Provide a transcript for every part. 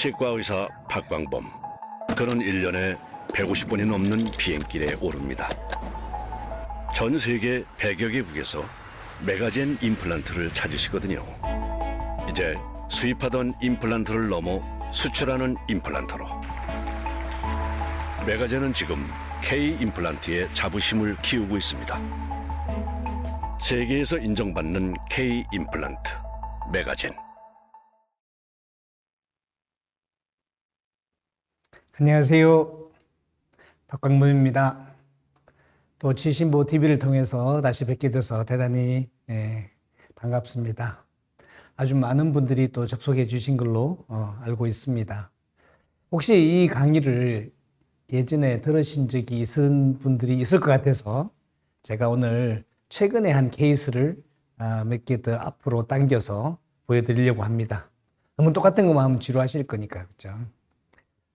치과의사 박광범. 그는 1년에 150번이 넘는 비행길에 오릅니다. 전 세계 100여 개국에서 메가젠 임플란트를 찾으시거든요. 이제 수입하던 임플란트를 넘어 수출하는 임플란트로. 메가젠은 지금 K 임플란트의 자부심을 키우고 있습니다. 세계에서 인정받는 K 임플란트, 메가젠. 안녕하세요. 박광범입니다. 또 치신보TV를 통해서 다시 뵙게 돼서 대단히 반갑습니다. 아주 많은 분들이 또 접속해 주신 걸로 알고 있습니다. 혹시 이 강의를 예전에 들으신 적이 있은 분들이 있을 것 같아서 제가 오늘 최근에 한 케이스를 몇 개 더 앞으로 당겨서 보여드리려고 합니다. 너무 똑같은 것만 하면 지루하실 거니까, 그렇죠?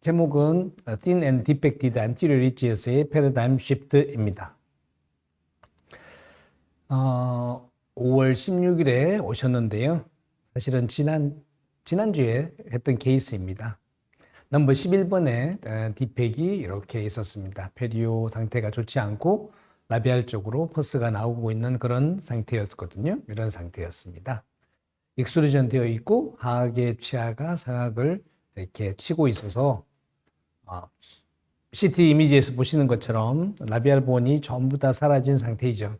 제목은 Thin and Defected Anterior Ridges의 Paradigm Shift입니다. 5월 16일에 오셨는데요. 사실은 지난주에 했던 케이스입니다. 넘버 11번에 디펙이 이렇게 있었습니다. 페리오 상태가 좋지 않고 라비알 쪽으로 퍼스가 나오고 있는 그런 상태였거든요. 이런 상태였습니다. 익스루전 되어 있고 하악의 치아가 상악을 이렇게 치고 있어서 CT 이미지에서 보시는 것처럼 라비알 본이 전부 다 사라진 상태이죠.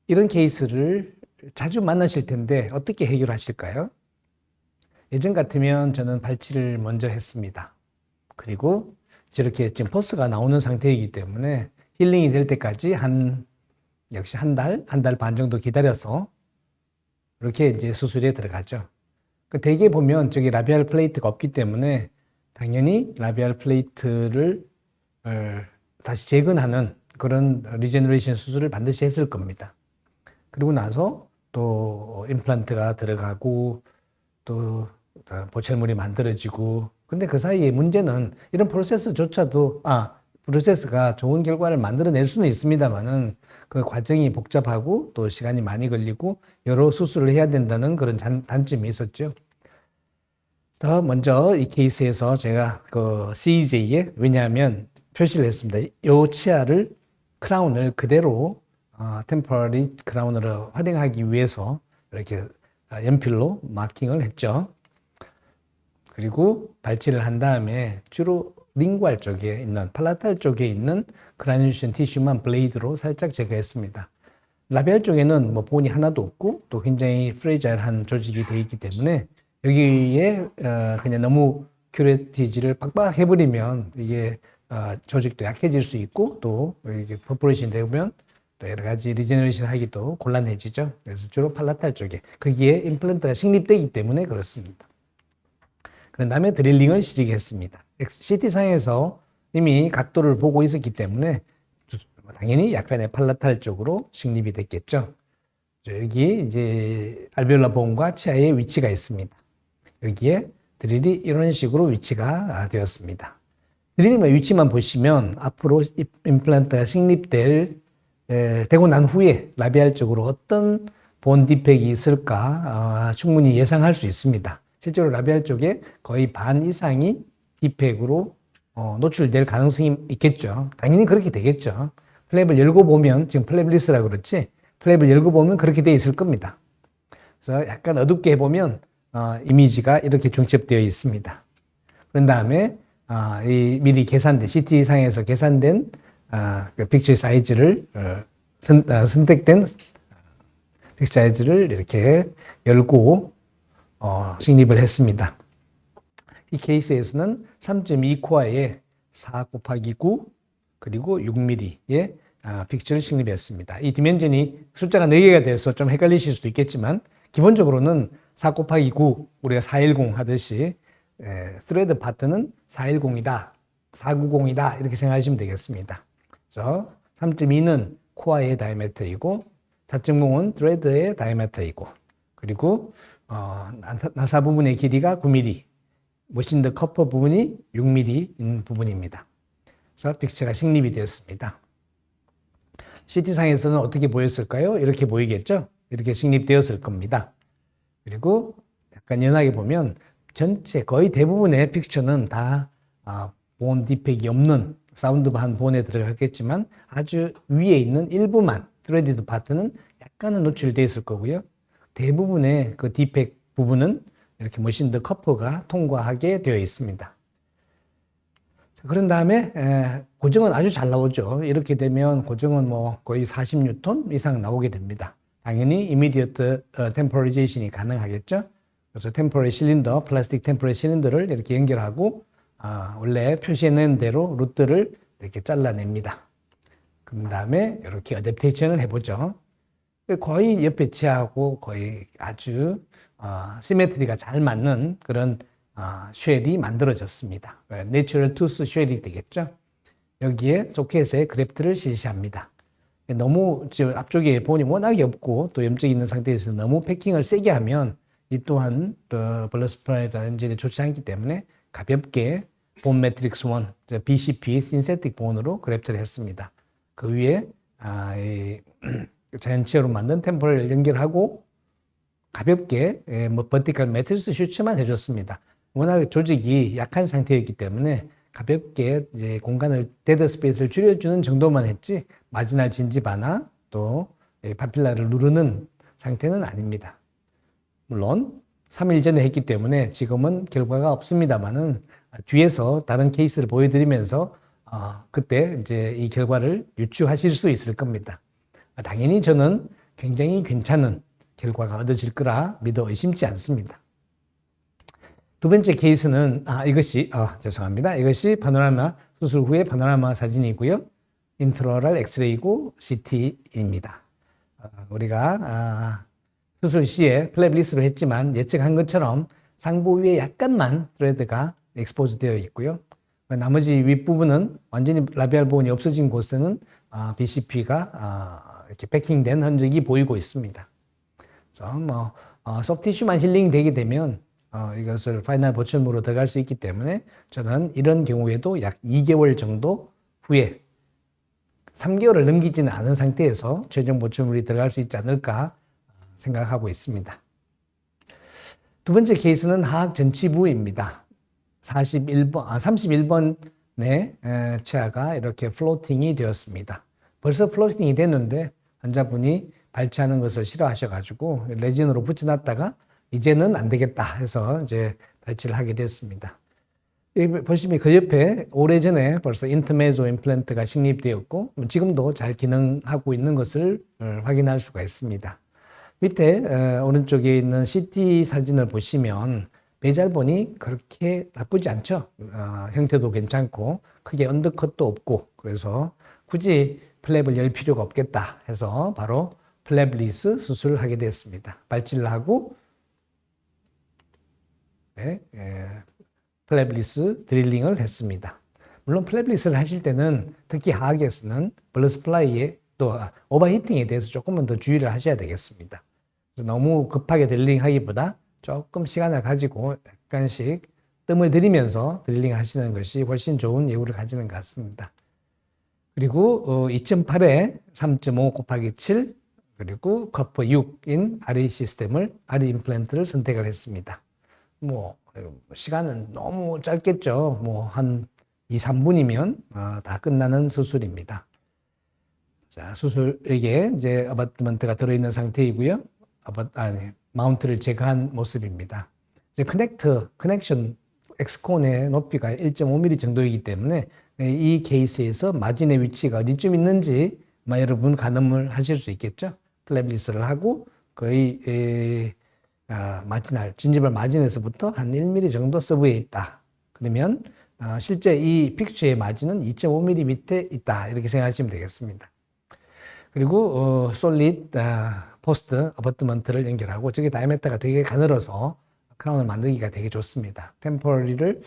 이런 케이스를 자주 만나실 텐데 어떻게 해결하실까요? 예전 같으면 저는 발치를 먼저 했습니다. 그리고 저렇게 지금 퍼스가 나오는 상태이기 때문에 힐링이 될 때까지 역시 한 달 반 정도 기다려서 이렇게 이제 수술에 들어가죠. 대개 보면 저기 라비알 플레이트가 없기 때문에 당연히 라비알 플레이트를 다시 재건하는 그런 리제너레이션 수술을 반드시 했을 겁니다. 그리고 나서 또 임플란트가 들어가고 또 보철물이 만들어지고, 근데 그 사이에 문제는 이런 프로세스가 좋은 결과를 만들어낼 수는 있습니다만은 그 과정이 복잡하고 또 시간이 많이 걸리고 여러 수술을 해야 된다는 그런 단점이 있었죠. 더 먼저 이 케이스에서 제가 그 CEJ에 왜냐하면 표시를 했습니다. 이 치아를 크라운을 그대로 템포러리 크라운으로 활용하기 위해서 이렇게 연필로 마킹을 했죠. 그리고 발치를 한 다음에 주로 링구알 쪽에 있는 팔라탈 쪽에 있는 그라뉴레이션 티슈만 블레이드로 살짝 제거했습니다. 라비알 쪽에는 뭐 본이 하나도 없고 또 굉장히 프레자일한 조직이 되어 있기 때문에 여기에 그냥 너무 큐레티지를 빡빡 해버리면 이게 조직도 약해질 수 있고 또 이게 퍼포레이션 되면 또 여러 가지 리제너레이션 하기도 곤란해지죠. 그래서 주로 팔라탈 쪽에 거기에 임플란트가 식립되기 때문에 그렇습니다. 그런 다음에 드릴링을 시작했습니다. CT상에서 이미 각도를 보고 있었기 때문에 당연히 약간의 팔라탈 쪽으로 식립이 됐겠죠. 여기 이제 알베올라 본과 치아의 위치가 있습니다. 여기에 드릴이 이런 식으로 위치가 되었습니다. 드릴링의 위치만 보시면 앞으로 임플란트가 되고 난 후에 라비알 쪽으로 어떤 본 디펙이 있을까 충분히 예상할 수 있습니다. 실제로 라비알 쪽에 거의 반 이상이 디펙으로 노출될 가능성이 있겠죠. 당연히 그렇게 되겠죠. 플랩을 열고 보면, 지금 플랩리스라고 그렇지, 플랩을 열고 보면 그렇게 되어 있을 겁니다. 그래서 약간 어둡게 해보면 이미지가 이렇게 중첩되어 있습니다. 그런 다음에 미리 계산된, CT상에서 계산된 그 픽처 사이즈를 선택된 픽처 사이즈를 이렇게 열고 식립을 했습니다. 이 케이스에서는 3.2코어에 4 곱하기 9 그리고 6mm의 픽처를 식립했습니다. 이 디멘전이 숫자가 4개가 돼서 좀 헷갈리실 수도 있겠지만 기본적으로는 4 곱하기 9 우리가 410 하듯이 스레드 파트는 410이다 490이다 이렇게 생각하시면 되겠습니다. 그래서 3.2는 코어의 다이아미터이고 4.0은 드레드의 다이아미터이고 그리고 나사 부분의 길이가 9mm, 머신드 커퍼 부분이 6mm인 부분입니다. 그래서 픽처가 식립이 되었습니다. CT상에서는 어떻게 보였을까요? 이렇게 보이겠죠? 이렇게 식립되었을 겁니다. 그리고 약간 연하게 보면 전체 거의 대부분의 픽처는 다 본 디펙이 없는 사운드반 본에 들어갔겠지만 아주 위에 있는 일부만 트레디드 파트는 약간은 노출되어 있을 거고요. 대부분의 그 디펙 부분은 이렇게 머신드 커퍼가 통과하게 되어 있습니다. 그런 다음에 고정은 아주 잘 나오죠. 이렇게 되면 고정은 뭐 거의 40뉴턴 이상 나오게 됩니다. 당연히 immediate temporization이 가능하겠죠. 그래서 템포리 실린더, 플라스틱 템포리 실린더를 이렇게 연결하고 원래 표시해놓은 대로 루트를 이렇게 잘라냅니다. 그 다음에 이렇게 어댑테이션을 해보죠. 거의 옆에 치하고 거의 아주 시메트리가 잘 맞는 그런 쉘이 만들어졌습니다. 내추럴 투스 쉘이 되겠죠. 여기에 소켓에 그래프트를 실시합니다. 너무 앞쪽에 본이 워낙에 없고 또 염적이 있는 상태에서 너무 패킹을 세게 하면 이 또한 블러스프라이라든지 좋지 않기 때문에 가볍게 본 매트릭스 1, BCP 신세틱 본으로 그래프트를 했습니다. 그 위에 자연치어로 만든 템포를 연결하고 가볍게 버티컬 매트리스 슈츠만 해줬습니다. 워낙 조직이 약한 상태였기 때문에 가볍게 이제 공간을 데드 스페이스를 줄여주는 정도만 했지 마지날 진지바나 또 파필라를 누르는 상태는 아닙니다. 물론 3일 전에 했기 때문에 지금은 결과가 없습니다만은 뒤에서 다른 케이스를 보여드리면서 그때 이제 이 결과를 유추하실 수 있을 겁니다. 당연히 저는 굉장히 괜찮은 결과가 얻어질 거라 믿어 의심치 않습니다. 두 번째 케이스는 죄송합니다. 이것이 파노라마 수술 후의 파노라마 사진이고요. 인트라오럴 엑스레이고 CT입니다. 우리가 수술 시에 플랩리스로 했지만 예측한 것처럼 상부 위에 약간만 트레드가 익스포즈 되어 있고요. 나머지 윗부분은 완전히 라비알 보온이 없어진 곳에는 BCP가 이렇게 패킹된 흔적이 보이고 있습니다. 그래서 소프티슈만 힐링 되게 되면 이것을 파이널 보철물로 들어갈 수 있기 때문에 저는 이런 경우에도 약 2개월 정도 후에 3개월을 넘기지는 않은 상태에서 최종 보철물이 들어갈 수 있지 않을까 생각하고 있습니다. 두 번째 케이스는 하악 전치부입니다. 31번의 치아가 이렇게 플로팅이 되었습니다. 벌써 플로팅이 됐는데 환자분이 발치하는 것을 싫어하셔가지고 레진으로 붙여놨다가 이제는 안 되겠다 해서 이제 발치를 하게 됐습니다. 보시면 그 옆에 오래전에 벌써 인터메조 임플란트가 식립되었고 지금도 잘 기능하고 있는 것을 확인할 수가 있습니다. 밑에 오른쪽에 있는 CT 사진을 보시면 배잘본이 그렇게 나쁘지 않죠. 형태도 괜찮고 크게 언더컷도 없고 그래서 굳이 플랩을 열 필요가 없겠다 해서 바로 플랩리스 수술을 하게 됐습니다. 발치를 하고 플랩리스 드릴링을 했습니다. 물론 플랩리스를 하실 때는 특히 하악에서는 블러스플라이에 또 오버히팅에 대해서 조금만 더 주의를 하셔야 되겠습니다. 너무 급하게 드릴링하기보다 조금 시간을 가지고 약간씩 뜸을 들이면서 드릴링 하시는 것이 훨씬 좋은 예후를 가지는 것 같습니다. 그리고 2.8에 3.5 곱하기 7 그리고 커퍼 6인 RE 시스템을 RE 임플란트를 선택을 했습니다. 시간은 너무 짧겠죠. 한 2, 3분이면 다 끝나는 수술입니다. 자, 수술에게 이제 어바트먼트가 들어있는 상태이고요. 마운트를 제거한 모습입니다. 이제 커넥션 엑스콘의 높이가 1.5mm 정도이기 때문에 이 케이스에서 마진의 위치가 어디쯤 있는지 여러분 가늠을 하실 수 있겠죠. 플랩리스를 하고 거의 진지발 마진에서부터 한 1mm 정도 서브에 있다. 그러면 실제 이 픽처의 마진은 2.5mm 밑에 있다. 이렇게 생각하시면 되겠습니다. 그리고 솔리드 포스트 어버트먼트를 연결하고 저게 다이아메터가 되게 가늘어서 크라운을 만들기가 되게 좋습니다. 템포리를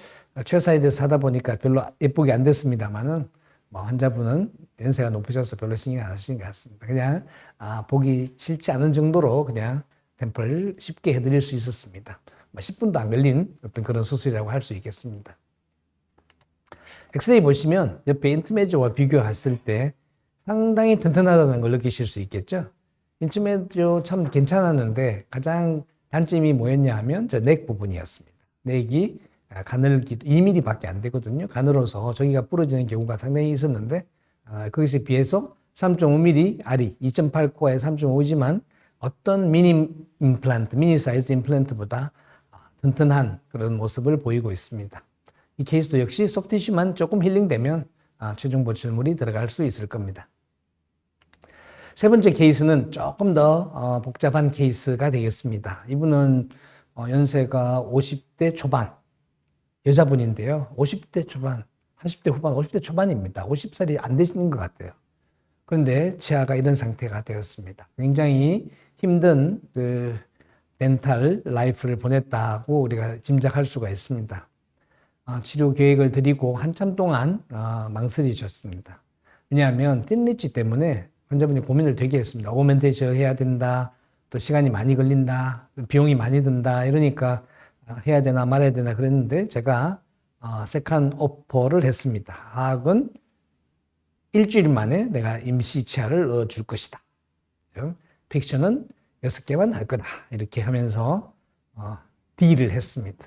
최사이드에서 하다 보니까 별로 예쁘게 안 됐습니다만은 환자분은 연세가 높으셔서 별로 신경 안 하시는 것 같습니다. 그냥 보기 싫지 않은 정도로 그냥 템포를 쉽게 해드릴 수 있었습니다. 10분도 안 걸린 어떤 그런 수술이라고 할 수 있겠습니다. 엑스레이 보시면 옆에 인터메조와 비교했을 때 상당히 튼튼하다는 걸 느끼실 수 있겠죠. 인터메조 참 괜찮았는데 가장 단점이 뭐였냐 하면 저 넥 부분이었습니다. 내기 가늘기도 2mm밖에 안 되거든요. 가늘어서 저기가 부러지는 경우가 상당히 있었는데 거기에 비해서 3.5mm 알이 2.8코어에 3.5지만 어떤 미니 사이즈 임플란트보다 튼튼한 그런 모습을 보이고 있습니다. 이 케이스도 역시 소프티슈만 조금 힐링되면 최종 보출물이 들어갈 수 있을 겁니다. 세 번째 케이스는 조금 더 복잡한 케이스가 되겠습니다. 이분은 연세가 50대 초반 여자분인데요. 50대 초반, 40대 후반, 50대 초반입니다. 50살이 안 되시는 것 같아요. 그런데 치아가 이런 상태가 되었습니다. 굉장히 힘든 그 덴탈 라이프를 보냈다고 우리가 짐작할 수가 있습니다. 치료 계획을 드리고 한참 동안 망설이셨습니다. 왜냐하면 틴리치 때문에 환자분이 고민을 되게 했습니다. 오멘테이션 해야 된다, 또 시간이 많이 걸린다, 비용이 많이 든다, 이러니까 해야 되나 말아야 되나 그랬는데 제가 세컨 오퍼를 했습니다. 하악은 일주일 만에 내가 임시 치아를 넣어줄 것이다. 픽션은 6개만 할 거다. 이렇게 하면서 딜을 했습니다.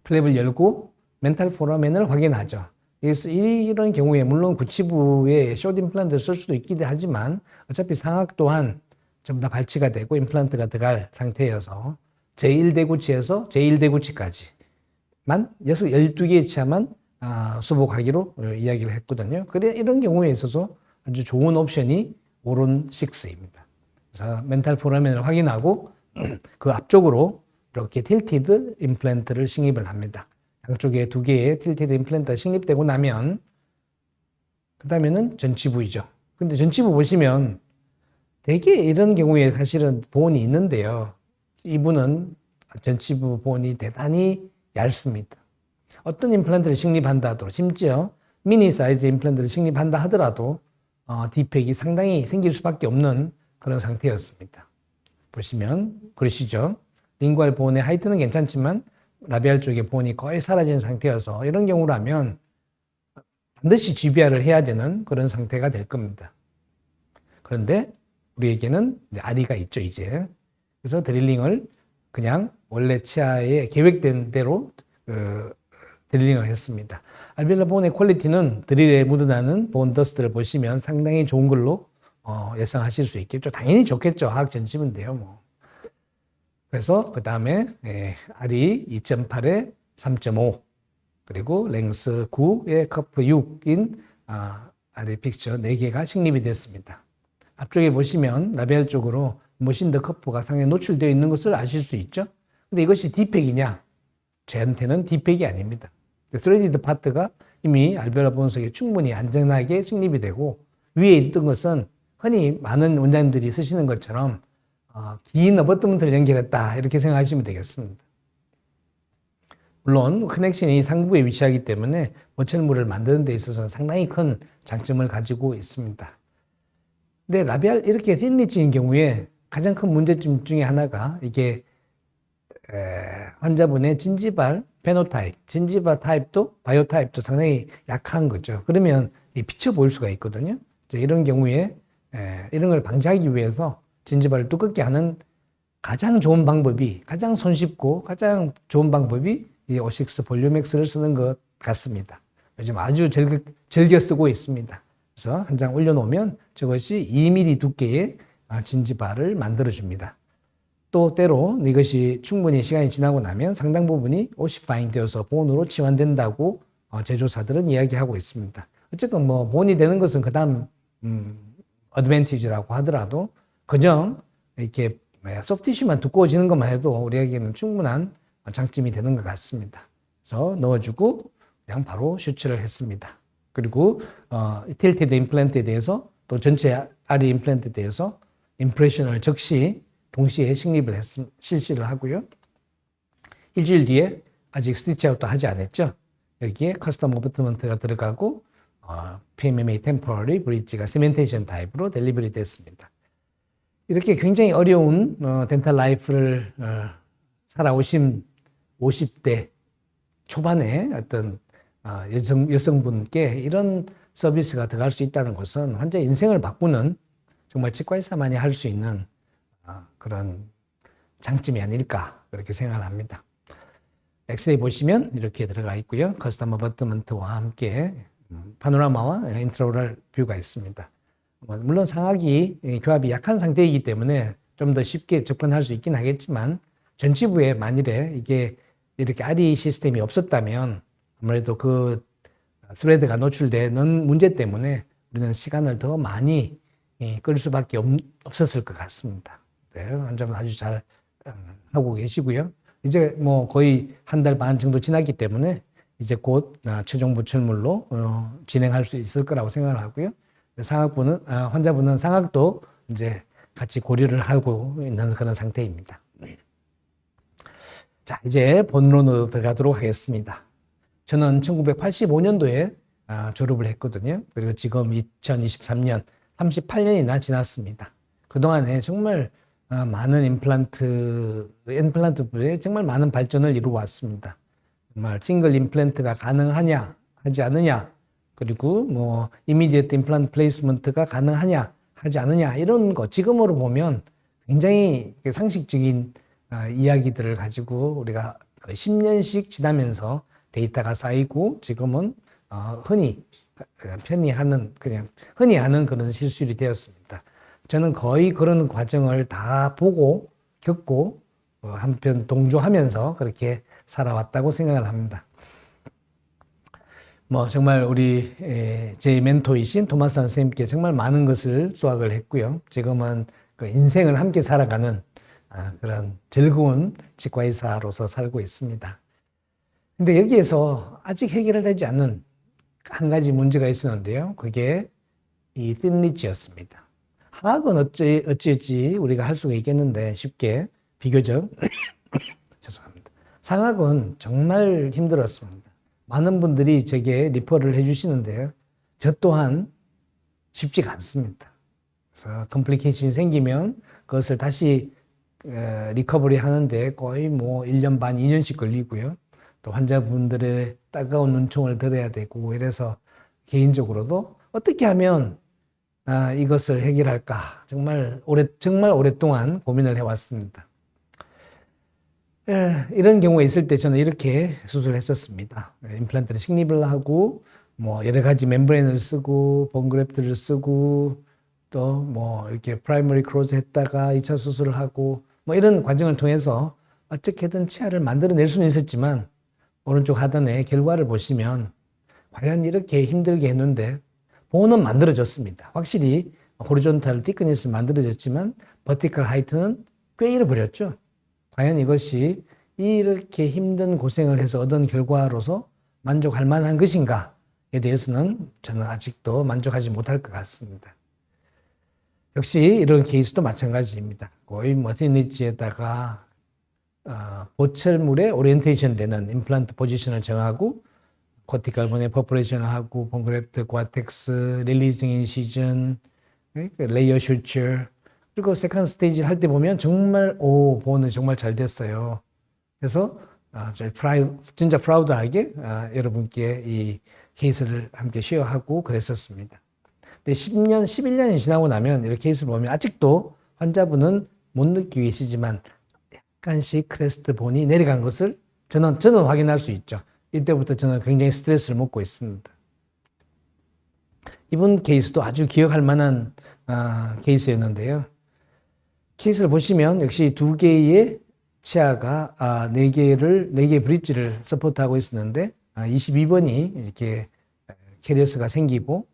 플랩을 열고 멘탈 포라멘을 확인하죠. 그래서 이런 경우에 물론 구치부에 숏 임플란트를 쓸 수도 있긴 하지만 어차피 상악 또한 전부 다 발치가 되고 임플란트가 들어갈 상태여서 제1대구치에서 제1대구치까지만 12개의 치아만 수복하기로 이야기를 했거든요. 그래 이런 경우에 있어서 아주 좋은 옵션이 오론 6입니다. 그래서 멘탈 포라멘을 확인하고 그 앞쪽으로 이렇게 틸티드 임플란트를 식립을 합니다. 양쪽에 2개의 틸티드 임플란트가 식립되고 나면 그 다음에는 전치부이죠. 근데 전치부 보시면 되게 이런 경우에 사실은 보온이 있는데요. 이분은 전치부 보온이 대단히 얇습니다. 어떤 임플란트를 식립한다 하더라도 심지어 미니 사이즈 임플란트를 식립한다 하더라도 디펙이 상당히 생길 수밖에 없는 그런 상태였습니다. 보시면 그러시죠. 링구알 보온의 하이트는 괜찮지만 라비알 쪽의 보온이 거의 사라진 상태여서 이런 경우라면 반드시 GBR을 해야 되는 그런 상태가 될 겁니다. 그런데 우리에게는 이제 아리가 있죠, 이제. 그래서 드릴링을 그냥 원래 치아에 계획된 대로 드릴링을 했습니다. 알베올라 보온의 퀄리티는 드릴에 묻어나는 보온 더스트를 보시면 상당히 좋은 걸로 예상하실 수 있겠죠. 당연히 좋겠죠. 화학 전집인데요, 뭐. 그래서 그 다음에 알이 2.8에 3.5 그리고 랭스 9에 커프 6인 알이 픽처 4개가 식립이 됐습니다. 앞쪽에 보시면 라벨 쪽으로 머신더 커프가 상당히 노출되어 있는 것을 아실 수 있죠. 근데 이것이 디펙이냐? 저한테는 디펙이 아닙니다. 스레디드 파트가 이미 알베올라 보온 속에 충분히 안전하게 식립이 되고 위에 있던 것은 흔히 많은 원장님들이 쓰시는 것처럼 긴 어버트먼트를 연결했다 이렇게 생각하시면 되겠습니다. 물론 커넥션이 상부에 위치하기 때문에 보철물을 만드는 데 있어서는 상당히 큰 장점을 가지고 있습니다. 근데 라비알 이렇게 틴리치인 경우에 가장 큰 문제점 중에 하나가 이게 환자분의 진지발 페노타입, 진지바 타입도 바이오 타입도 상당히 약한 거죠. 그러면 비쳐 보일 수가 있거든요. 이런 경우에 이런 걸 방지하기 위해서 진지발을 두껍게 하는 가장 좋은 방법이, 가장 손쉽고 가장 좋은 방법이 이 O6 볼륨엑스를 쓰는 것 같습니다. 요즘 아주 즐겨 쓰고 있습니다. 그래서 한 장 올려놓으면 저것이 2mm 두께의 진지발을 만들어줍니다. 또 때로 이것이 충분히 시간이 지나고 나면 상당 부분이 오시파잉 되어서 본으로 치환된다고 제조사들은 이야기하고 있습니다. 어쨌건 뭐 본이 되는 것은 그 다음 어드밴티지라고 하더라도 그냥 이렇게 소프티슈만 두꺼워지는 것만 해도 우리에게는 충분한 장점이 되는 것 같습니다. 그래서 넣어주고 그냥 바로 슈츠를 했습니다. 그리고 틸티드 임플란트에 대해서 또 전체 아리 임플란트에 대해서 임프레션을 즉시 동시에 실시를 하고요. 일주일 뒤에 아직 스티치 아웃도 하지 않았죠. 여기에 커스텀 어버트먼트가 들어가고 PMMA 템포러리 브릿지가 시멘테이션 타입으로 델리버리 됐습니다. 이렇게 굉장히 어려운 덴탈 라이프를 살아오신 50대 초반의 어떤 여성분께 이런 서비스가 들어갈 수 있다는 것은 환자의 인생을 바꾸는 정말 치과의사만이 할 수 있는 그런 장점이 아닐까 그렇게 생각을 합니다. 엑스레이 보시면 이렇게 들어가 있고요. 커스텀 어버트먼트와 함께 파노라마와 인트라오럴 뷰가 있습니다. 물론 상악이 교합이 약한 상태이기 때문에 좀 더 쉽게 접근할 수 있긴 하겠지만 전치부에 만일에 이게 이렇게 RE 시스템이 없었다면 아무래도 그 스레드가 노출되는 문제 때문에 우리는 시간을 더 많이 끌 수밖에 없었을 것 같습니다. 네, 환자분 아주 잘 하고 계시고요. 이제 뭐 거의 한 달 반 정도 지났기 때문에 이제 곧 최종 보철물로 진행할 수 있을 거라고 생각을 하고요. 상악부는 환자분은 상악도 이제 같이 고려를 하고 있는 그런 상태입니다. 자, 이제 본론으로 들어가도록 하겠습니다. 저는 1985년도에 졸업을 했거든요. 그리고 지금 2023년 38년이나 지났습니다. 그동안에 정말 많은 임플란트부에 정말 많은 발전을 이루어 왔습니다. 정말 싱글 임플란트가 가능하냐, 하지 않느냐, 그리고 뭐 이미디어트 임플란트 플레이스먼트가 가능하냐, 하지 않느냐 이런 거 지금으로 보면 굉장히 상식적인 이야기들을 가지고 우리가 10년씩 지나면서 데이터가 쌓이고 지금은 흔히 하는 그런 실술이 되었습니다. 저는 거의 그런 과정을 다 보고 겪고 한편 동조하면서 그렇게 살아왔다고 생각을 합니다. 뭐 정말 우리 제 멘토이신 토마스 선생님께 정말 많은 것을 수학을 했고요. 지금은 그 인생을 함께 살아가는 그런 즐거운 치과의사로서 살고 있습니다. 근데 여기에서 아직 해결되지 않은 한 가지 문제가 있었는데요. 그게 이 틴리치였습니다. 하악은 어찌 우리가 할 수가 있겠는데 쉽게 비교적 죄송합니다. 상악은 정말 힘들었습니다. 많은 분들이 제게 리퍼를 해주시는데요. 저 또한 쉽지가 않습니다. 그래서 컴플리케이션이 생기면 그것을 다시 리커버리 하는데 거의 뭐 1년 반, 2년씩 걸리고요. 또 환자분들의 따가운 눈총을 들어야 되고 이래서 개인적으로도 어떻게 하면 이것을 해결할까 정말 오랫동안 고민을 해왔습니다. 이런 경우가 있을 때 저는 이렇게 수술을 했었습니다. 임플란트를 식립을 하고 뭐 여러 가지 멤브레인을 쓰고 본그래프트를 쓰고 또 뭐 이렇게 프라이머리 크로즈 했다가 2차 수술을 하고 뭐 이런 과정을 통해서 어떻게든 치아를 만들어낼 수는 있었지만 오른쪽 하단의 결과를 보시면 과연 이렇게 힘들게 했는데 보호는 만들어졌습니다. 확실히 호리존탈 티크니스 만들어졌지만 버티컬 하이트는 꽤 잃어버렸죠. 과연 이것이 이렇게 힘든 고생을 해서 얻은 결과로서 만족할 만한 것인가에 대해서는 저는 아직도 만족하지 못할 것 같습니다. 역시 이런 케이스도 마찬가지입니다. 거의 머티니지에다가 보철물에 오리엔테이션 되는 임플란트 포지션을 정하고 코티컬 본에 퍼포레이션을 하고 본그래프트, 고아텍스, 릴리징 인시전, 레이어 슈처 그리고 세컨드 스테이지를 할 때 보면 정말 보호는 정말 잘 됐어요. 그래서 진짜 프라우드하게 여러분께 이 케이스를 함께 쉐어하고 그랬었습니다. 근데 10년, 11년이 지나고 나면 이렇게 케이스를 보면 아직도 환자분은 못 느끼고 계시지만 약간씩 크레스트 본이 내려간 것을 저는 확인할 수 있죠. 이때부터 저는 굉장히 스트레스를 먹고 있습니다. 이번 케이스도 아주 기억할 만한 케이스였는데요. 케이스를 보시면 역시 두 개의 치아가 4개의 브릿지를 서포트하고 있었는데 22번이 이렇게 캐리어스가 생기고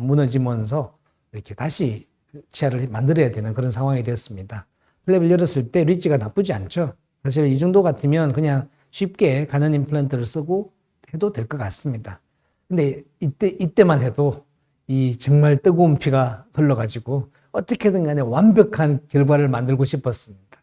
무너지면서 이렇게 다시 치아를 만들어야 되는 그런 상황이 됐습니다. 플랩을 열었을 때 리치가 나쁘지 않죠. 사실 이 정도 같으면 그냥 쉽게 가는 임플란트를 쓰고 해도 될 것 같습니다. 근데 이때만 해도 이 정말 뜨거운 피가 흘러가지고 어떻게든 간에 완벽한 결과를 만들고 싶었습니다.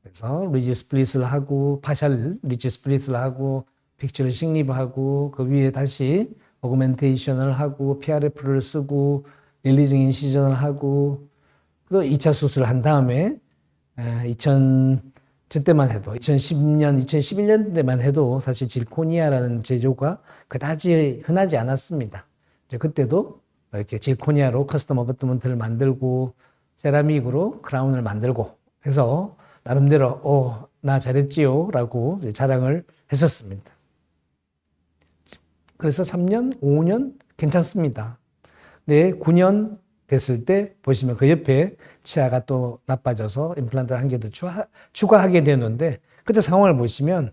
그래서 리지 스플릿을 하고 파셜 리지 스플릿을 하고 픽처를 식립하고 그 위에 다시 오그멘테이션을 하고 PRF를 쓰고 릴리징 인시전을 하고 또 2차 수술을 한 다음에 저때만 해도 2010년, 2011년 때만 해도 사실 질코니아라는 제조가 그다지 흔하지 않았습니다. 이제 그때도 이렇게 질코니아로 커스텀 어버트먼트를 만들고 세라믹으로 크라운을 만들고 해서 나름대로 나 잘했지요 라고 자랑을 했었습니다. 그래서 3년, 5년 괜찮습니다. 네, 9년 됐을 때 보시면 그 옆에 치아가 또 나빠져서 임플란트를 한 개 더 추가하게 되는데 그때 상황을 보시면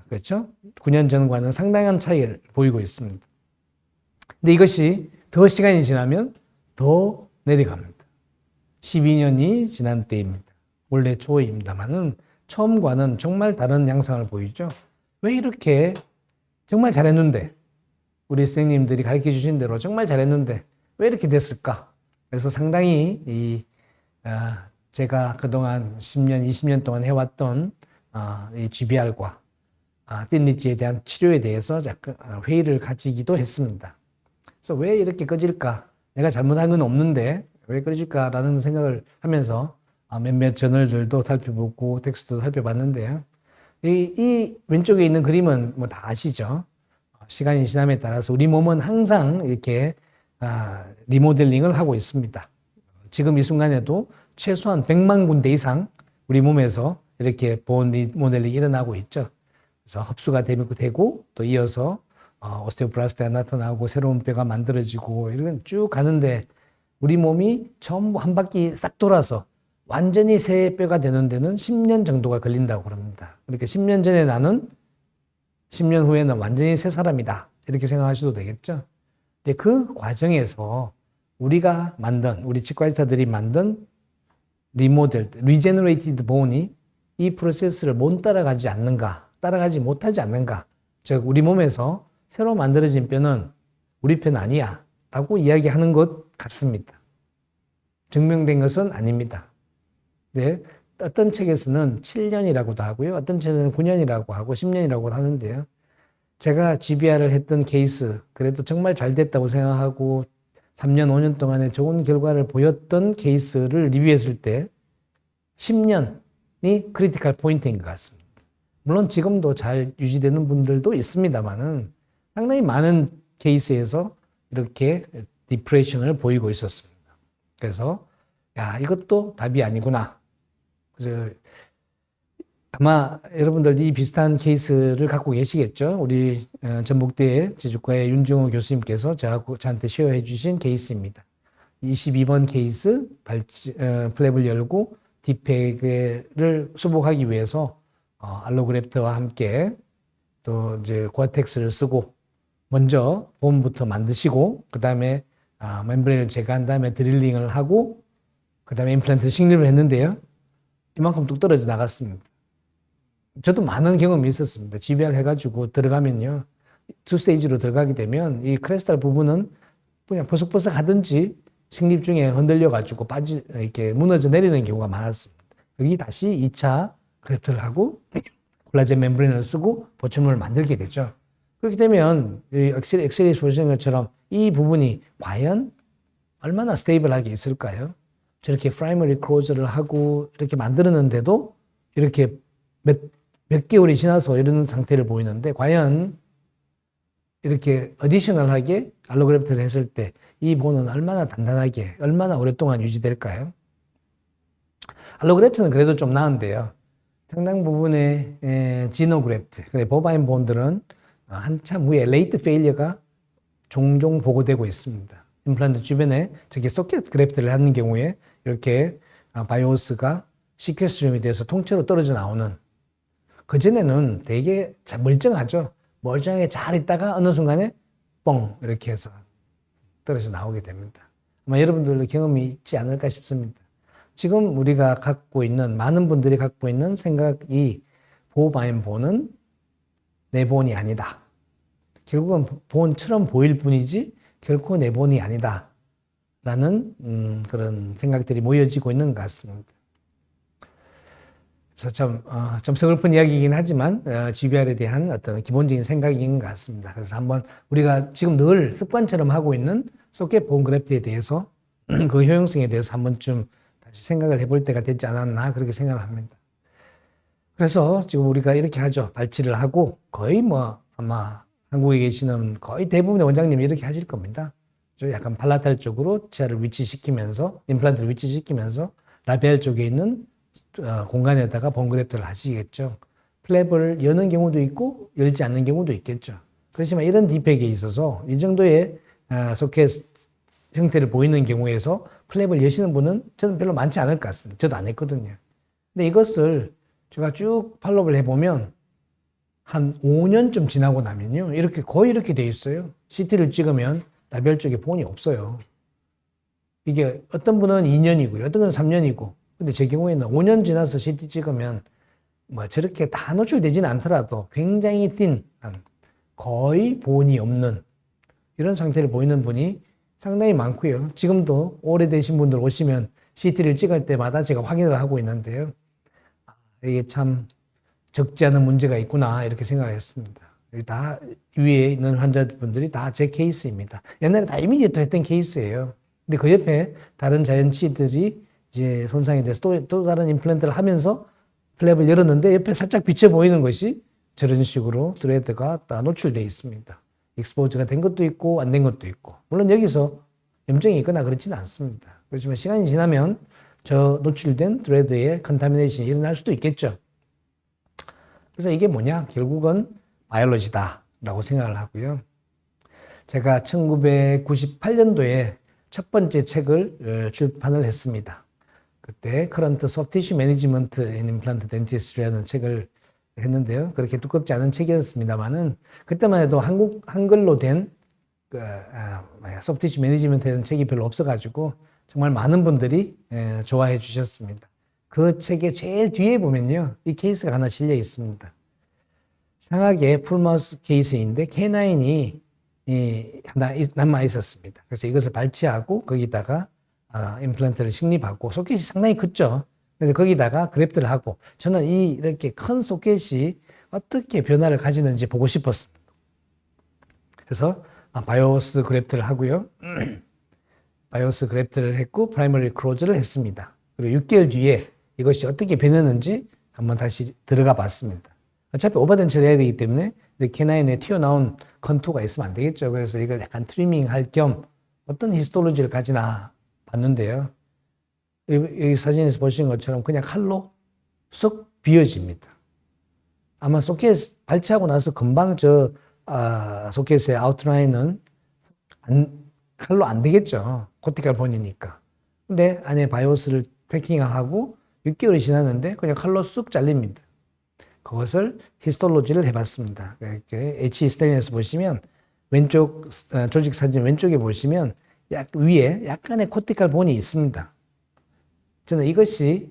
그렇죠? 9년 전과는 상당한 차이를 보이고 있습니다. 근데 이것이 더 시간이 지나면 더 내려갑니다. 12년이 지난 때입니다. 원래 초입니다만은 처음과는 정말 다른 양상을 보이죠. 왜 이렇게 정말 잘했는데 우리 선생님들이 가르쳐 주신 대로 정말 잘했는데 왜 이렇게 됐을까? 그래서 상당히 제가 그동안 10년, 20년 동안 해왔던 이 GBR과 틴리지에 대한 치료에 대해서 약간 회의를 가지기도 했습니다. 그래서 왜 이렇게 꺼질까? 내가 잘못한 건 없는데 왜 꺼질까라는 생각을 하면서 몇몇 저널들도 살펴보고 텍스트도 살펴봤는데요. 이 왼쪽에 있는 그림은 뭐 다 아시죠? 시간이 지남에 따라서 우리 몸은 항상 이렇게 리모델링을 하고 있습니다. 지금 이 순간에도 최소한 100만 군데 이상 우리 몸에서 이렇게 본 리모델링이 일어나고 있죠. 그래서 흡수가 되고 또 이어서 오스테오블라스트가 나타나고 새로운 뼈가 만들어지고 이런 쭉 가는데 우리 몸이 전부 한 바퀴 싹 돌아서 완전히 새 뼈가 되는 데는 10년 정도가 걸린다고 그럽니다. 그러니까 10년 전에 나는 10년 후에는 완전히 새 사람이다. 이렇게 생각하셔도 되겠죠. 이제 그 과정에서 우리가 만든, 우리 치과의사들이 만든 리모델, 리제너레이티드 본이 이 프로세스를 못 따라가지 않는가, 따라가지 못하지 않는가. 즉, 우리 몸에서 새로 만들어진 뼈는 우리 뼈는 아니야. 라고 이야기하는 것 같습니다. 증명된 것은 아닙니다. 네, 어떤 책에서는 7년이라고도 하고요. 어떤 책에서는 9년이라고 하고 10년이라고 하는데요. 제가 GBR을 했던 케이스, 그래도 정말 잘 됐다고 생각하고 3년, 5년 동안에 좋은 결과를 보였던 케이스를 리뷰했을 때 10년이 크리티컬 포인트인 것 같습니다. 물론 지금도 잘 유지되는 분들도 있습니다만은 상당히 많은 케이스에서 이렇게 디프레션을 보이고 있었습니다. 그래서 이것도 답이 아니구나. 그래서 아마 여러분들 이 비슷한 케이스를 갖고 계시겠죠. 우리 전북대 제주과의 윤중호 교수님께서 저한테 쉐어해 주신 케이스입니다. 22번 케이스 플랩을 열고 딥팩을 수복하기 위해서 알로그래프트와 함께 또 이제 고아텍스를 쓰고 먼저 봄부터 만드시고 그 다음에 멤브레인을 제거한 다음에 드릴링을 하고 그 다음에 임플란트 식립을 했는데요. 이만큼 뚝 떨어져 나갔습니다. 저도 많은 경험이 있었습니다. GBR 해가지고 들어가면요. 2스테이지로 들어가게 되면 이 크레스탈 부분은 그냥 버석버석 하든지 식립 중에 흔들려가지고 이렇게 무너져 내리는 경우가 많았습니다. 여기 다시 2차 그래프트를 하고 콜라겐 멤브레인을 쓰고 보충물을 만들게 되죠. 그렇게 되면 엑셀이 보시는 것처럼 이 부분이 과연 얼마나 스테이블하게 있을까요? 저렇게 프라이머리 클로즈를 하고 이렇게 만들었는데도 이렇게 몇 개월이 지나서 이런 상태를 보이는데 과연 이렇게 어디셔널하게 알로그래프트를 했을 때 이 본은 얼마나 단단하게 얼마나 오랫동안 유지될까요? 알로그래프트는 그래도 좀 나은데요. 상당 부분의 지노그래프트, 보바인 본들은 한참 후에 레이트 페일리어가 종종 보고되고 있습니다. 임플란트 주변에 저기 소켓 그래프트를 하는 경우에 이렇게 바이오스가 시퀘스트륨에 대해서 통째로 떨어져 나오는 그전에는 되게 멀쩡하죠. 멀쩡하게 잘 있다가 어느 순간에 뻥 이렇게 해서 떨어져 나오게 됩니다. 아마 여러분들도 경험이 있지 않을까 싶습니다. 지금 우리가 갖고 있는 많은 분들이 갖고 있는 생각이 보바인 본은 내 본이 아니다. 결국은 본처럼 보일 뿐이지 결코 내 본이 아니다. 라는 그런 생각들이 모여지고 있는 것 같습니다. 그래서 좀 서글픈 이야기이긴 하지만 GBR에 대한 어떤 기본적인 생각인 것 같습니다. 그래서 한번 우리가 지금 늘 습관처럼 하고 있는 소켓 본 그래프트에 대해서 그 효용성에 대해서 한 번쯤 다시 생각을 해볼 때가 되지 않았나 그렇게 생각을 합니다. 그래서 지금 우리가 이렇게 하죠. 발치를 하고 거의 아마 한국에 계시는 거의 대부분의 원장님이 이렇게 하실 겁니다. 약간 팔라탈 쪽으로 치아를 위치시키면서 임플란트를 위치시키면서 라비알 쪽에 있는 공간에다가 본그래프트를 하시겠죠. 플랩을 여는 경우도 있고 열지 않는 경우도 있겠죠. 그렇지만 이런 디펙에 있어서 이 정도의 소켓 형태를 보이는 경우에서 플랩을 여시는 분은 저는 별로 많지 않을 것 같습니다. 저도 안 했거든요. 근데 이것을 제가 쭉 팔로우를 해보면 한 5년쯤 지나고 나면요. 이렇게 거의 이렇게 돼 있어요. CT를 찍으면 나별 쪽에 본이 없어요. 이게 어떤 분은 2년이고요. 어떤 분은 3년이고. 근데 제 경우에는 5년 지나서 CT 찍으면 뭐 저렇게 다 노출되지는 않더라도 굉장히 띤, 거의 본이 없는 이런 상태를 보이는 분이 상당히 많고요. 지금도 오래되신 분들 오시면 CT를 찍을 때마다 제가 확인을 하고 있는데요. 이게 참 적지 않은 문제가 있구나 이렇게 생각을 했습니다. 다 위에 있는 환자분들이 다 제 케이스입니다. 옛날에 다 이미디어트 했던 케이스예요. 근데 그 옆에 다른 자연치들이 이제 손상이 돼서 또 다른 임플란트를 하면서 플랩을 열었는데 옆에 살짝 비쳐 보이는 것이 저런 식으로 드레드가 다 노출되어 있습니다. 익스포즈가 된 것도 있고 안 된 것도 있고. 물론 여기서 염증이 있거나 그렇지는 않습니다. 그렇지만 시간이 지나면 저 노출된 드레드에 컨타미네이션이 일어날 수도 있겠죠. 그래서 이게 뭐냐? 결국은 바이올로지다라고 생각을 하고요. 제가 1998년도에 첫 번째 책을 출판을 했습니다. 그때 Current Soft Tissue Management in Implant Dentistry라는 책을 했는데요. 그렇게 두껍지 않은 책이었습니다만은 그때만 해도 한글로 된 소프트 티슈 매니지먼트라는 책이 별로 없어가지고 정말 많은 분들이 좋아해 주셨습니다. 그 책의 제일 뒤에 보면요. 이 케이스가 하나 실려 있습니다. 상하게 풀마우스 케이스인데 K9이 하나 남아 있었습니다. 그래서 이것을 발치하고 거기다가 임플란트를 식립하고 소켓이 상당히 컸죠. 그래서 거기다가 그래프트를 하고 저는 이렇게 큰 소켓이 어떻게 변화를 가지는지 보고 싶었습니다. 그래서 바이오스 그래프트를 하고요. 바이오스 그래프트를 했고 프라이머리 클로즈를 했습니다. 그리고 6개월 뒤에 이것이 어떻게 변했는지 한번 다시 들어가 봤습니다. 어차피 오버덴처를 해야 되기 때문에 K9에 튀어나온 컨투어가 있으면 안 되겠죠. 그래서 이걸 약간 트리밍 할 겸 어떤 히스톨로지를 가지나 봤는데요. 이 사진에서 보시는 것처럼 그냥 칼로 쏙 비어집니다. 아마 소켓 발치하고 나서 금방 소켓의 아웃라인은 칼로 안 되겠죠. 코티칼 본이니까. 근데 안에 바이오스를 패킹하고 6개월이 지났는데 그냥 칼로 쑥 잘립니다. 그것을 히스톨로지를 해봤습니다. 이렇게 H 스탠에서 보시면 왼쪽 조직 사진 왼쪽에 보시면 위에 약간의 코티칼 본이 있습니다. 저는 이것이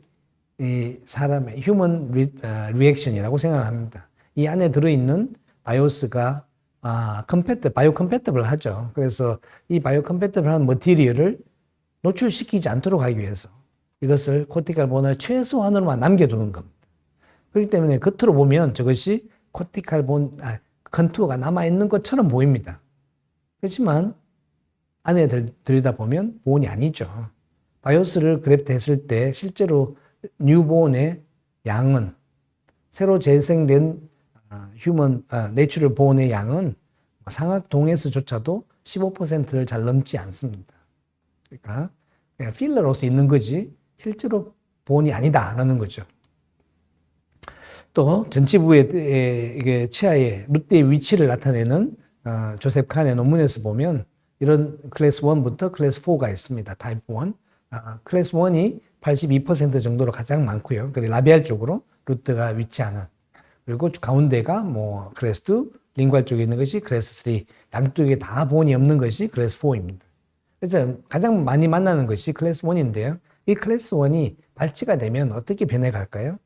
이 사람의 휴먼 리액션이라고 생각합니다. 이 안에 들어있는 바이오스가 바이오 컴패터블 하죠. 그래서 이 바이오 컴패터블한 머티리얼을 노출시키지 않도록 하기 위해서 이것을 코티칼 본을 최소한으로만 남겨두는 겁니다. 그렇기 때문에 겉으로 보면 저것이 코티칼 본 컨투어가 남아있는 것처럼 보입니다. 그렇지만 안에 들여다보면 본이 아니죠. 바이오스를 그래프트 했을 때 실제로 뉴본의 양은 새로 재생된 휴먼 내추럴 본의 양은 상악동에서조차도 15%를 잘 넘지 않습니다. 그러니까 그냥 필러로서 있는 거지 실제로 본이 아니다라는 거죠. 또 전치부의 이게 치아의 룻대의 위치를 나타내는 조셉 칸의 논문에서 보면 이런 클래스 1부터 클래스 4가 있습니다. 타입 1. 클래스 1이 82% 정도로 가장 많고요. 그리고 라비알 쪽으로 루트가 위치하는. 그리고 가운데가 뭐 클래스 2, 링괄 쪽에 있는 것이 클래스 3. 양쪽에 다 본이 없는 것이 클래스 4입니다. 그래서 가장 많이 만나는 것이 클래스 1인데요. 이 클래스 1이 발치가 되면 어떻게 변해갈까요?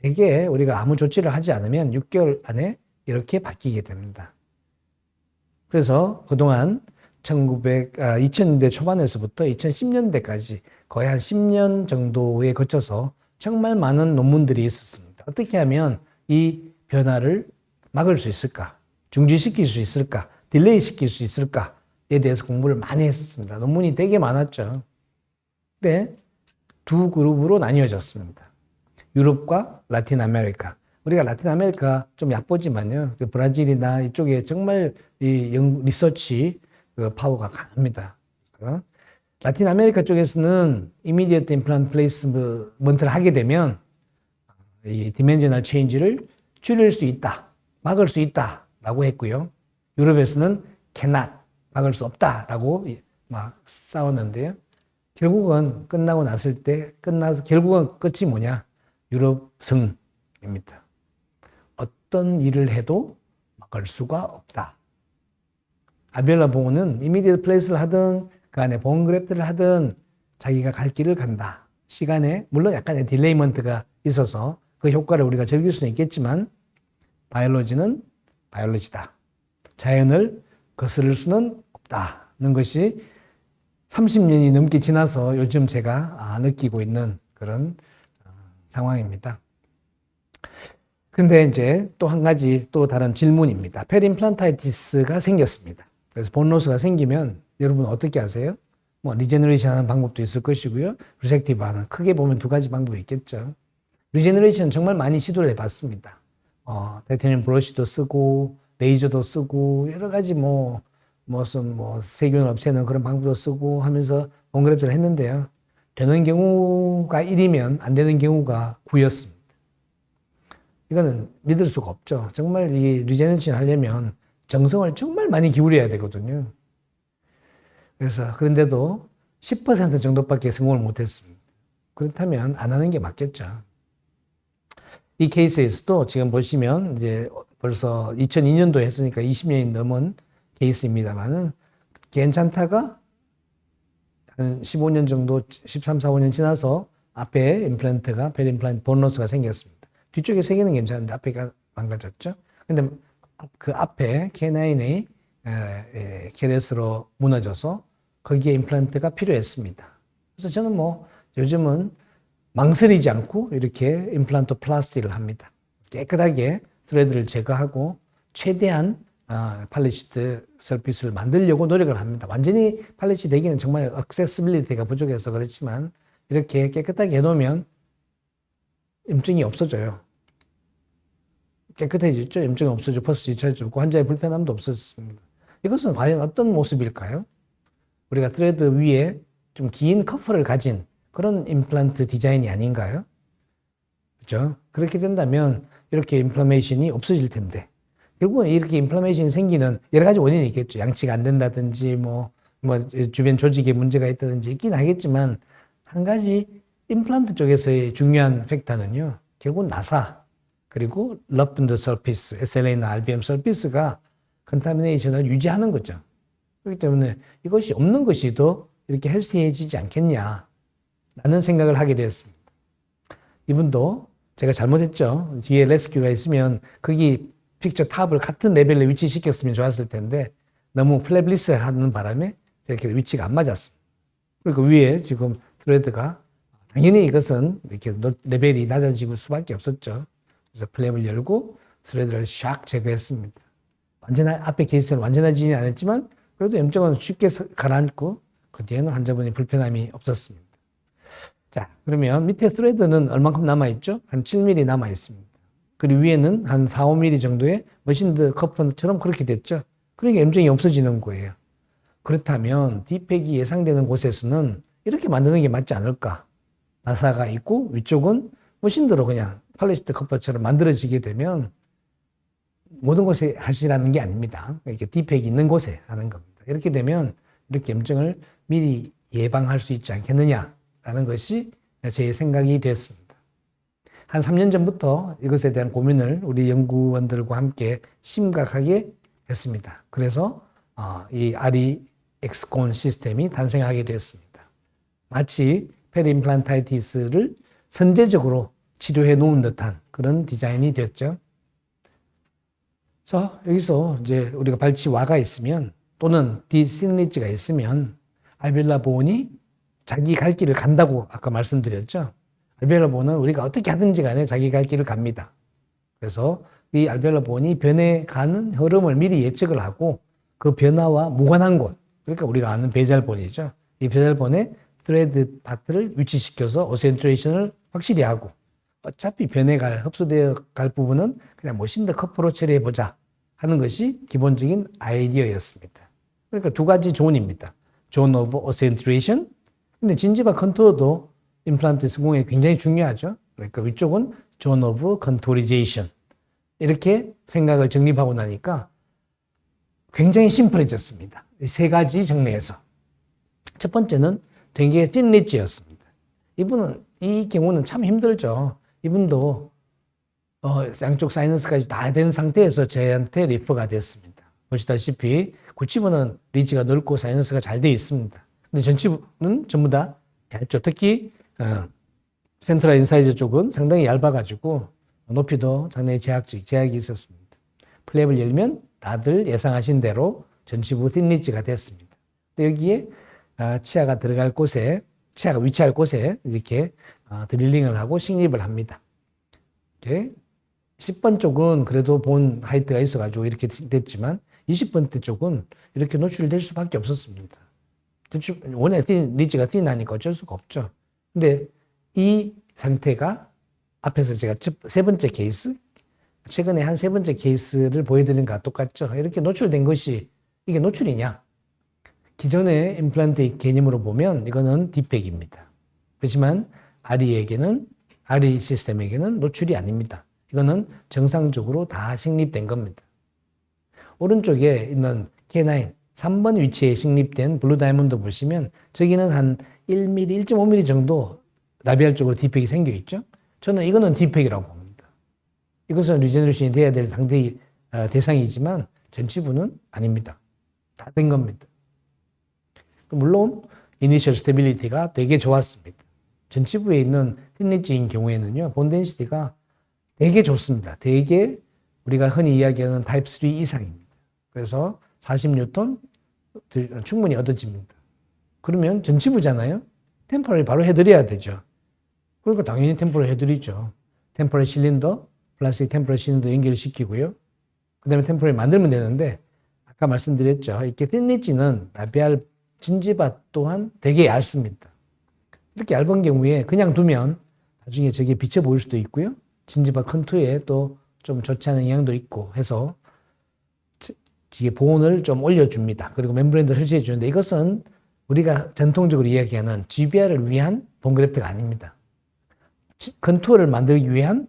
대개 우리가 아무 조치를 하지 않으면 6개월 안에 이렇게 바뀌게 됩니다. 그래서 그동안 2000년대 초반에서부터 2010년대까지 거의 한 10년 정도에 거쳐서 정말 많은 논문들이 있었습니다. 어떻게 하면 이 변화를 막을 수 있을까? 중지시킬 수 있을까? 딜레이 시킬 수 있을까에 대해서 공부를 많이 했었습니다. 논문이 되게 많았죠. 근데 두 그룹으로 나뉘어졌습니다. 유럽과 라틴 아메리카. 우리가 라틴 아메리카 좀 얕보지만요. 브라질이나 이쪽에 정말 이 리서치 파워가 강합니다. 라틴 아메리카 쪽에서는 이미디어트 임플란트 플레이스먼트를 하게 되면 이 디멘셔널 체인지를 줄일 수 있다, 막을 수 있다라고 했고요. 유럽에서는 cannot, 막을 수 없다라고 막 싸웠는데요. 결국은 끝나고 났을 때 결국은 끝이 뭐냐? 유럽 승입니다. 어떤 일을 해도 막을 수가 없다. 알베올라 봉은 immediate place를 하든 그 안에 봉 그래프트를 하든 자기가 갈 길을 간다. 시간에 물론 약간의 딜레이먼트가 있어서 그 효과를 우리가 즐길 수는 있겠지만 바이올로지는 바이올로지다. 자연을 거스를 수는 없다는 것이 30년이 넘게 지나서 요즘 제가 느끼고 있는 그런 상황입니다. 근데 이제 또 한 가지 또 다른 질문입니다. 페리임플란타이티스가 생겼습니다. 그래서 본로스가 생기면 여러분 어떻게 하세요? 뭐 리제너레이션 하는 방법도 있을 것이고요. 리섹티브 하는 크게 보면 두 가지 방법이 있겠죠. 리제너레이션 정말 많이 시도를 해봤습니다. 타이타늄 브러쉬도 쓰고 레이저도 쓰고 여러 가지 무슨 세균을 없애는 그런 방법도 쓰고 하면서 본그래프트를 했는데요. 되는 경우가 1이면 안 되는 경우가 9였습니다. 이거는 믿을 수가 없죠. 정말 이 리제너레이션 하려면 정성을 정말 많이 기울여야 되거든요. 그래서 그런데도 10% 정도밖에 성공을 못했습니다. 그렇다면 안 하는 게 맞겠죠. 이 케이스에서도 지금 보시면 이제 벌써 2002년도 했으니까 20년이 넘은 케이스입니다만은 괜찮다가 한 15년 정도, 13, 14, 5년 지나서 앞에 임플란트가 페리임플란트 본로스가 생겼습니다. 뒤쪽에 세 개는 괜찮은데 앞에가 망가졌죠. 근데 그 앞에 K9이 캐렛으로 무너져서 거기에 임플란트가 필요했습니다. 그래서 저는 요즘은 망설이지 않고 이렇게 임플란트 플라스틱을 합니다. 깨끗하게 스레드를 제거하고 최대한 팔리시드 서피스를 만들려고 노력을 합니다. 완전히 팔리시 되기는 정말 액세시빌리티가 부족해서 그렇지만 이렇게 깨끗하게 해놓으면 염증이 없어져요. 깨끗해졌죠? 염증이 없어지고 퍼스 지쳐지고 없고 환자의 불편함도 없어졌습니다. 이것은 과연 어떤 모습일까요? 우리가 트레드 위에 좀 긴 커프를 가진 그런 임플란트 디자인이 아닌가요? 그렇죠? 그렇게 된다면 이렇게 인플라메이션이 없어질 텐데 결국은 이렇게 인플라메이션이 생기는 여러 가지 원인이 있겠죠. 양치가 안 된다든지 주변 조직에 문제가 있다든지 있긴 하겠지만 한 가지 임플란트 쪽에서의 중요한 팩터는요. 결국은 나사 그리고 러프드 서피스, SLA나 RBM 서피스가 컨타미네이션을 유지하는 거죠. 그렇기 때문에 이것이 없는 것이 더 이렇게 헬스해지지 않겠냐 라는 생각을 하게 되었습니다. 이분도 제가 잘못했죠. 뒤에 레스큐가 있으면 거기 픽처 탑을 같은 레벨에 위치시켰으면 좋았을 텐데 너무 플랩리스 하는 바람에 이렇게 위치가 안 맞았습니다. 그리고 위에 지금 트레드가 당연히 이것은 이렇게 레벨이 낮아지고 수밖에 없었죠. 그래서 플랩을 열고 트레드를 샥 제거했습니다. 앞에 케이스는 완전하지는 않았지만 그래도 염증은 쉽게 가라앉고 그 뒤에는 환자분이 불편함이 없었습니다. 자, 그러면 밑에 트레드는 얼만큼 남아있죠? 한 7mm 남아있습니다. 그리고 위에는 한 4, 5mm 정도의 머신드 커프처럼 그렇게 됐죠. 그러니까 염증이 없어지는 거예요. 그렇다면 디팩이 예상되는 곳에서는 이렇게 만드는 게 맞지 않을까? 나사가 있고 위쪽은 머신드로 그냥 팔리시드 커프처럼 만들어지게 되면 모든 곳에 하시라는 게 아닙니다. 이렇게 디팩이 있는 곳에 하는 겁니다. 이렇게 되면 이렇게 염증을 미리 예방할 수 있지 않겠느냐라는 것이 제 생각이 됐습니다. 한 3년 전부터 이것에 대한 고민을 우리 연구원들과 함께 심각하게 했습니다. 그래서 이 RE 엑스콘 시스템이 탄생하게 되었습니다. 마치 페리임플란타이티스를 선제적으로 치료해 놓은 듯한 그런 디자인이 됐죠. 자, 여기서 이제 우리가 발치와가 있으면 또는 디시그니지가 있으면 알베올라 본이 자기 갈 길을 간다고 아까 말씀드렸죠. 알베올라 본은 우리가 어떻게 하든지 간에 자기 갈 길을 갑니다. 그래서 이 알베올라 본이 변해가는 흐름을 미리 예측을 하고 그 변화와 무관한 곳, 그러니까 우리가 아는 베잘본이죠. 이 베잘본에 트레드 파트를 위치시켜서 오센트레이션을 확실히 하고 어차피 흡수되어 갈 부분은 그냥 머신드 커프로 처리해보자 하는 것이 기본적인 아이디어였습니다. 그러니까 두 가지 존입니다. 존 오브 오센트레이션. 근데 진지바 컨트롤도 임플란트 성공에 굉장히 중요하죠. 그러니까 위쪽은 zone of contourization. 이렇게 생각을 정립하고 나니까 굉장히 심플해졌습니다. 이 세 가지 정리해서. 첫 번째는 되게 thin ridge였습니다. 이분은, 이 경우는 참 힘들죠. 이분도 양쪽 사이너스까지 다 된 상태에서 저한테 리퍼가 됐습니다. 보시다시피 구치부는 리지가 넓고 사이너스가 잘 되어 있습니다. 근데 전치부는 전부 다 얇죠. 특히 센트럴 인사이저 쪽은 상당히 얇아가지고 높이도 상당히 제약이 있었습니다. 플랩을 열면 다들 예상하신 대로 전치부 thin ridge가 됐습니다. 여기에 치아가 들어갈 곳에, 치아가 위치할 곳에 이렇게 드릴링을 하고 식립을 합니다. 이렇게 10번 쪽은 그래도 본 하이트가 있어가지고 이렇게 됐지만 20번대 쪽은 이렇게 노출될 수밖에 없었습니다. 원래 리지가 띵하니까 어쩔 수가 없죠. 근데 이 상태가 앞에서 제가 세 번째 케이스, 최근에 한 세 번째 케이스를 보여드린 것과 똑같죠. 이렇게 노출된 것이 이게 노출이냐? 기존의 임플란트 개념으로 보면 이거는 디팩입니다. 그렇지만 아리 시스템에게는 노출이 아닙니다. 이거는 정상적으로 다 식립된 겁니다. 오른쪽에 있는 K9, 3번 위치에 식립된 블루 다이몬드 보시면 저기는 한 1mm, 1.5mm 정도 라비알 쪽으로 디팩이 생겨 있죠. 저는 이거는 디팩이라고 봅니다. 이것은 리제너레이션이 돼야 될 상대의 대상이지만 전치부는 아닙니다. 다 된 겁니다. 물론 이니셜 스테빌리티가 되게 좋았습니다. 전치부에 있는 틴리지인 경우에는요, 본 덴시티가 되게 좋습니다. 되게 우리가 흔히 이야기하는 타입 3 이상입니다. 그래서 40뉴턴 충분히 얻어집니다. 그러면 전치부잖아요. 템포럴 바로 해드려야 되죠. 그러니까 당연히 템포럴 해드리죠. 템포럴 실린더, 플라스틱 템포럴 실린더 연결시키고요. 그 다음에 템포럴 만들면 되는데 아까 말씀드렸죠. 이렇게 틴리지는 라비알 진지바 또한 되게 얇습니다. 이렇게 얇은 경우에 그냥 두면 나중에 저게 비쳐 보일 수도 있고요. 진지바 컨투어에 또 좀 좋지 않은 영향도 있고 해서 이게 보온을 좀 올려줍니다. 그리고 멤브레인도 설치해 주는데 이것은 우리가 전통적으로 이야기하는 GBR을 위한 본그래프트가 아닙니다. 컨투어를 만들기 위한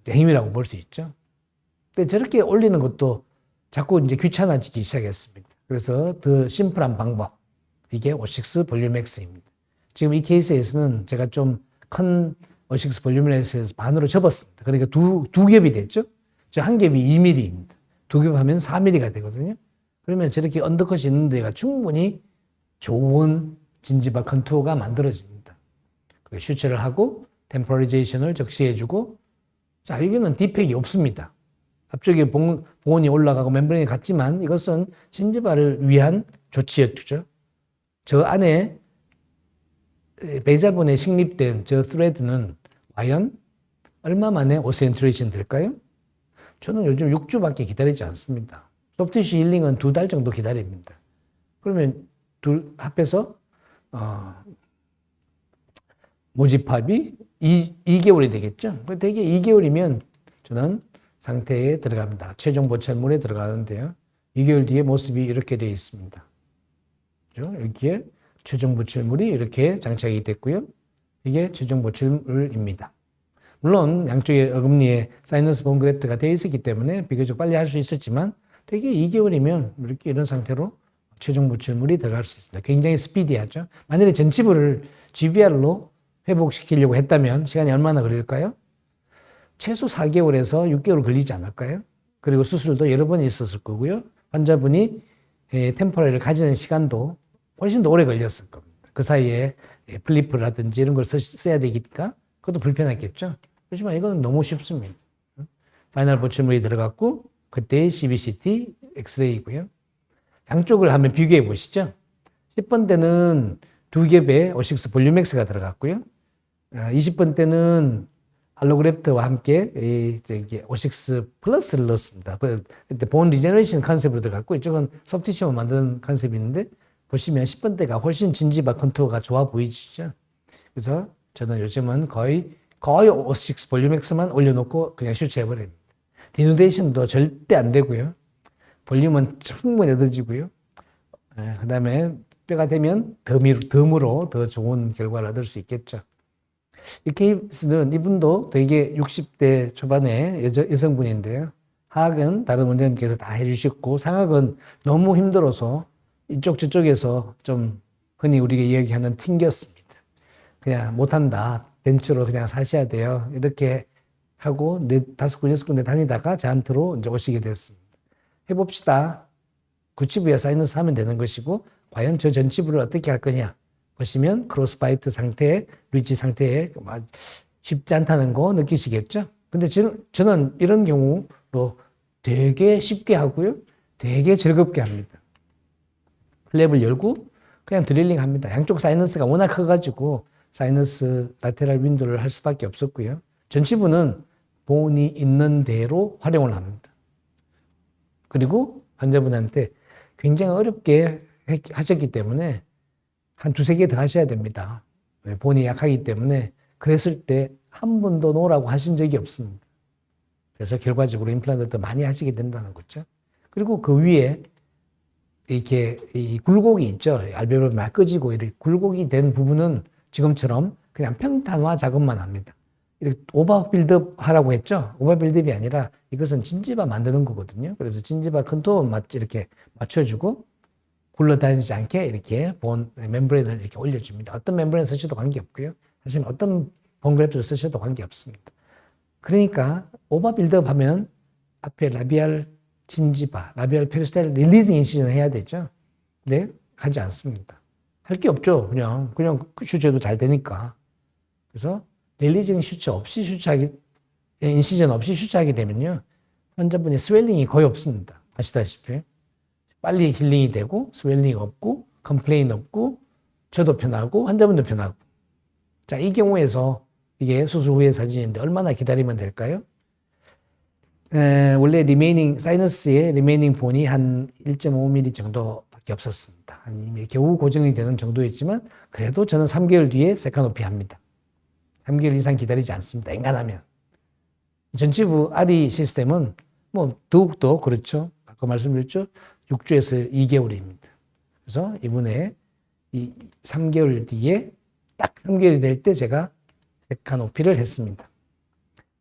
행위라고 볼 수 있죠. 근데 저렇게 올리는 것도 자꾸 이제 귀찮아지기 시작했습니다. 그래서 더 심플한 방법. 이게 O6 볼륨엑스입니다. 지금 이 케이스에서는 제가 좀 큰 O6 볼륨엑스에서 반으로 접었습니다. 그러니까 두 겹이 됐죠. 저 한 겹이 2mm입니다. 두 겹 하면 4mm가 되거든요. 그러면 저렇게 언더컷이 있는 데가 충분히 좋은 진지바 컨투어가 만들어집니다. 슈처를 하고 템포리제이션을 적시해주고 자, 이거는 디팩이 없습니다. 앞쪽에 보온이 올라가고 멤브레인이 같지만 이것은 진지바를 위한 조치였죠. 저 안에 베자본에 식립된 저 스레드는 과연 얼마 만에 오센트레이션 될까요? 저는 요즘 6주밖에 기다리지 않습니다. 소프트티슈 힐링은 2달 정도 기다립니다. 그러면 둘 합해서 모집합이 2개월이 되겠죠. 대개 2개월이면 저는 상태에 들어갑니다. 최종 보철물에 들어가는데요. 2개월 뒤에 모습이 이렇게 되어 있습니다. 그렇죠? 여기에 최종 보철물이 이렇게 장착이 됐고요. 이게 최종 보철물입니다. 물론 양쪽에 어금니에 사이너스 본 그래프트가 되어 있었기 때문에 비교적 빨리 할 수 있었지만 되게 2개월이면 이렇게 이런 상태로 최종 보철물이 들어갈 수 있습니다. 굉장히 스피디하죠. 만약에 전치부를 GBR로 회복시키려고 했다면 시간이 얼마나 걸릴까요? 최소 4개월에서 6개월 걸리지 않을까요? 그리고 수술도 여러 번 있었을 거고요. 환자분이 템포럴을 가지는 시간도 훨씬 더 오래 걸렸을 겁니다. 그 사이에 플리프라든지 이런 걸 써야 되니까 그것도 불편했겠죠. 그렇지만 이건 너무 쉽습니다. 파이널 보철물이 들어갔고 그때의 CBCT 엑스레이고요. 양쪽을 한번 비교해 보시죠. 10번 때는 두 겹의 O6 볼륨엑스가 들어갔고요. 20번 때는 알로그래프트와 함께 O6 플러스를 넣었습니다. 그때 본 리제너레이션 컨셉으로 들어갔고 이쪽은 소프티슈만 만드는 컨셉이 있는데 보시면 10번 때가 훨씬 진지바 컨투어가 좋아 보이시죠? 그래서 저는 요즘은 거의 O6 볼륨엑스만 올려놓고 그냥 슈트해버립니다. 디누데이션도 절대 안 되고요. 볼륨은 충분히 얻어지고요. 그 다음에 뼈가 되면 덤으로 더 좋은 결과를 얻을 수 있겠죠. 이 케이스는 이분도 되게 60대 초반의 여성분인데요. 하악은 다른 원장님께서 다 해주셨고, 상악은 너무 힘들어서 이쪽 저쪽에서 좀 흔히 우리가 이야기하는 튕겼습니다. 그냥 못한다. 벤츠로 그냥 사셔야 돼요. 이렇게 하고 5군데, 6군데 다니다가 저한테로 이제 오시게 됐습니다. 해봅시다. 구치부에 사이너스 하면 되는 것이고, 과연 저 전치부를 어떻게 할 거냐. 보시면 크로스바이트 상태, 리치 상태에 쉽지 않다는 거 느끼시겠죠? 근데 저는 이런 경우로 되게 쉽게 하고요. 되게 즐겁게 합니다. 플랩을 열고 그냥 드릴링 합니다. 양쪽 사이너스가 워낙 커가지고 사이너스 라테랄 윈도를 할 수밖에 없었고요. 전치부는 본이 있는 대로 활용을 합니다. 그리고 환자분한테 굉장히 어렵게 하셨기 때문에 한 2-3개 더 하셔야 됩니다. 본이 약하기 때문에 그랬을 때 한 번도 놓으라고 하신 적이 없습니다. 그래서 결과적으로 임플란트 더 많이 하시게 된다는 거죠. 그리고 그 위에 이렇게 이 굴곡이 있죠. 알베올이 막 꺼지고 이렇게 굴곡이 된 부분은 지금처럼 그냥 평탄화 작업만 합니다. 이렇게 오버 빌드업 하라고 했죠. 오버 빌드업이 아니라 이것은 진지바 만드는 거거든요. 그래서 진지바 컨토어 이렇게 맞춰주고 굴러다니지 않게 이렇게 본 멤브레인을 이렇게 올려줍니다. 어떤 멤브레인 쓰셔도 관계없고요. 사실 어떤 본그래프를 쓰셔도 관계없습니다. 그러니까 오버 빌드업 하면 앞에 라비알 진지바, 라비알 페리스탈 릴리징 인시전을 해야 되죠. 근데 하지 않습니다. 할 게 없죠. 그냥 슈처도 잘 되니까. 그래서 릴리징 슈처 없이 인시전 없이 슈처하게 되면요. 환자분의 스웰링이 거의 없습니다. 아시다시피. 빨리 힐링이 되고, 스웰링이 없고, 컴플레인 없고, 저도 편하고, 환자분도 편하고. 자, 이 경우에서 이게 수술 후의 사진인데 얼마나 기다리면 될까요? 원래 사이너스의 리메이닝 본이 한 1.5mm 정도밖에 없었습니다. 아니, 겨우 고정이 되는 정도였지만, 그래도 저는 3개월 뒤에 세카노피 합니다. 3개월 이상 기다리지 않습니다. 엔간하면. 전치부 아리 시스템은 뭐 더욱더 그렇죠. 아까 말씀드렸죠. 6주에서 2개월입니다. 그래서 이번에 이 3개월 뒤에 딱 3개월이 될 때 제가 세카노피를 했습니다.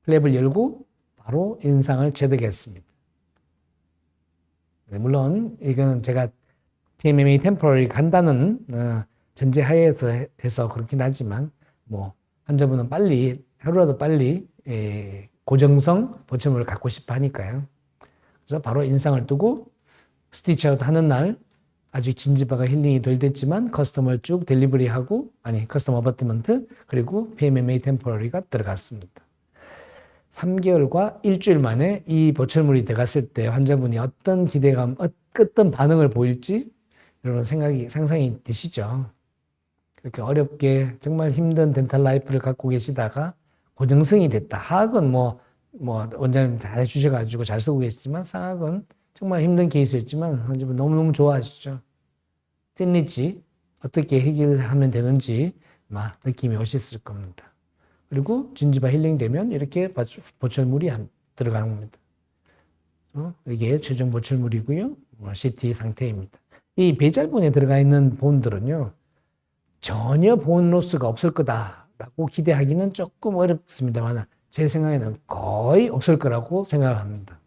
플랩을 열고 바로 인상을 체득했습니다. 물론 이거는 제가 PMMA 템포럴이 간다는 전제하에서 해서 그렇긴 하지만 뭐 환자분은 하루라도 빨리 고정성 보철물을 갖고 싶어 하니까요. 그래서 바로 인상을 두고 스티치아웃 하는 날 아직 진지바가 힐링이 덜 됐지만 커스텀을 쭉 델리버리하고 커스텀 어바트먼트 그리고 PMMA 템포러리가 들어갔습니다. 3개월과 일주일 만에 이 보철물이 들어갔을 때 환자분이 어떤 기대감, 어떤 반응을 보일지 이런 상상이 되시죠. 그렇게 어렵게 정말 힘든 덴탈 라이프를 갖고 계시다가 고정성이 됐다. 하악은 뭐 원장님 잘 해주셔가지고 잘 쓰고 계시지만 상악은 정말 힘든 케이스였지만 환자분 너무너무 좋아하시죠. 샌리지 어떻게 해결하면 되는지 막 느낌이 오셨을 겁니다. 그리고 진지바 힐링 되면 이렇게 보철물이 들어가는 겁니다. 이게 최종 보철물이고요. CT 상태입니다. 이 배잘본에 들어가 있는 본들은요. 전혀 본 로스가 없을 거다라고 기대하기는 조금 어렵습니다만 제 생각에는 거의 없을 거라고 생각을 합니다.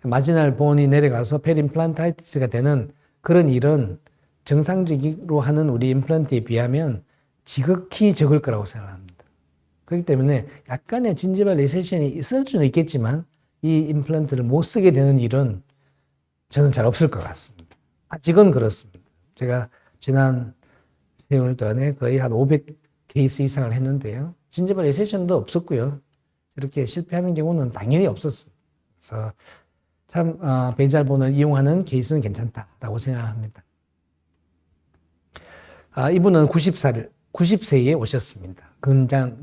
마지날 본이 내려가서 페리임플란타이티스가 되는 그런 일은 정상적으로 하는 우리 임플란트에 비하면 지극히 적을 거라고 생각합니다. 그렇기 때문에 약간의 진지바 리세션이 있을 수는 있겠지만 이 임플란트를 못 쓰게 되는 일은 저는 잘 없을 것 같습니다. 아직은 그렇습니다. 제가 지난 세월 동안에 거의 한 500케이스 이상을 했는데요. 진지바 리세션도 없었고요. 이렇게 실패하는 경우는 당연히 없었습니다. 그래서 참 배잘본을 이용하는 케이스는 괜찮다라고 생각합니다. 이분은 90세에 오셨습니다.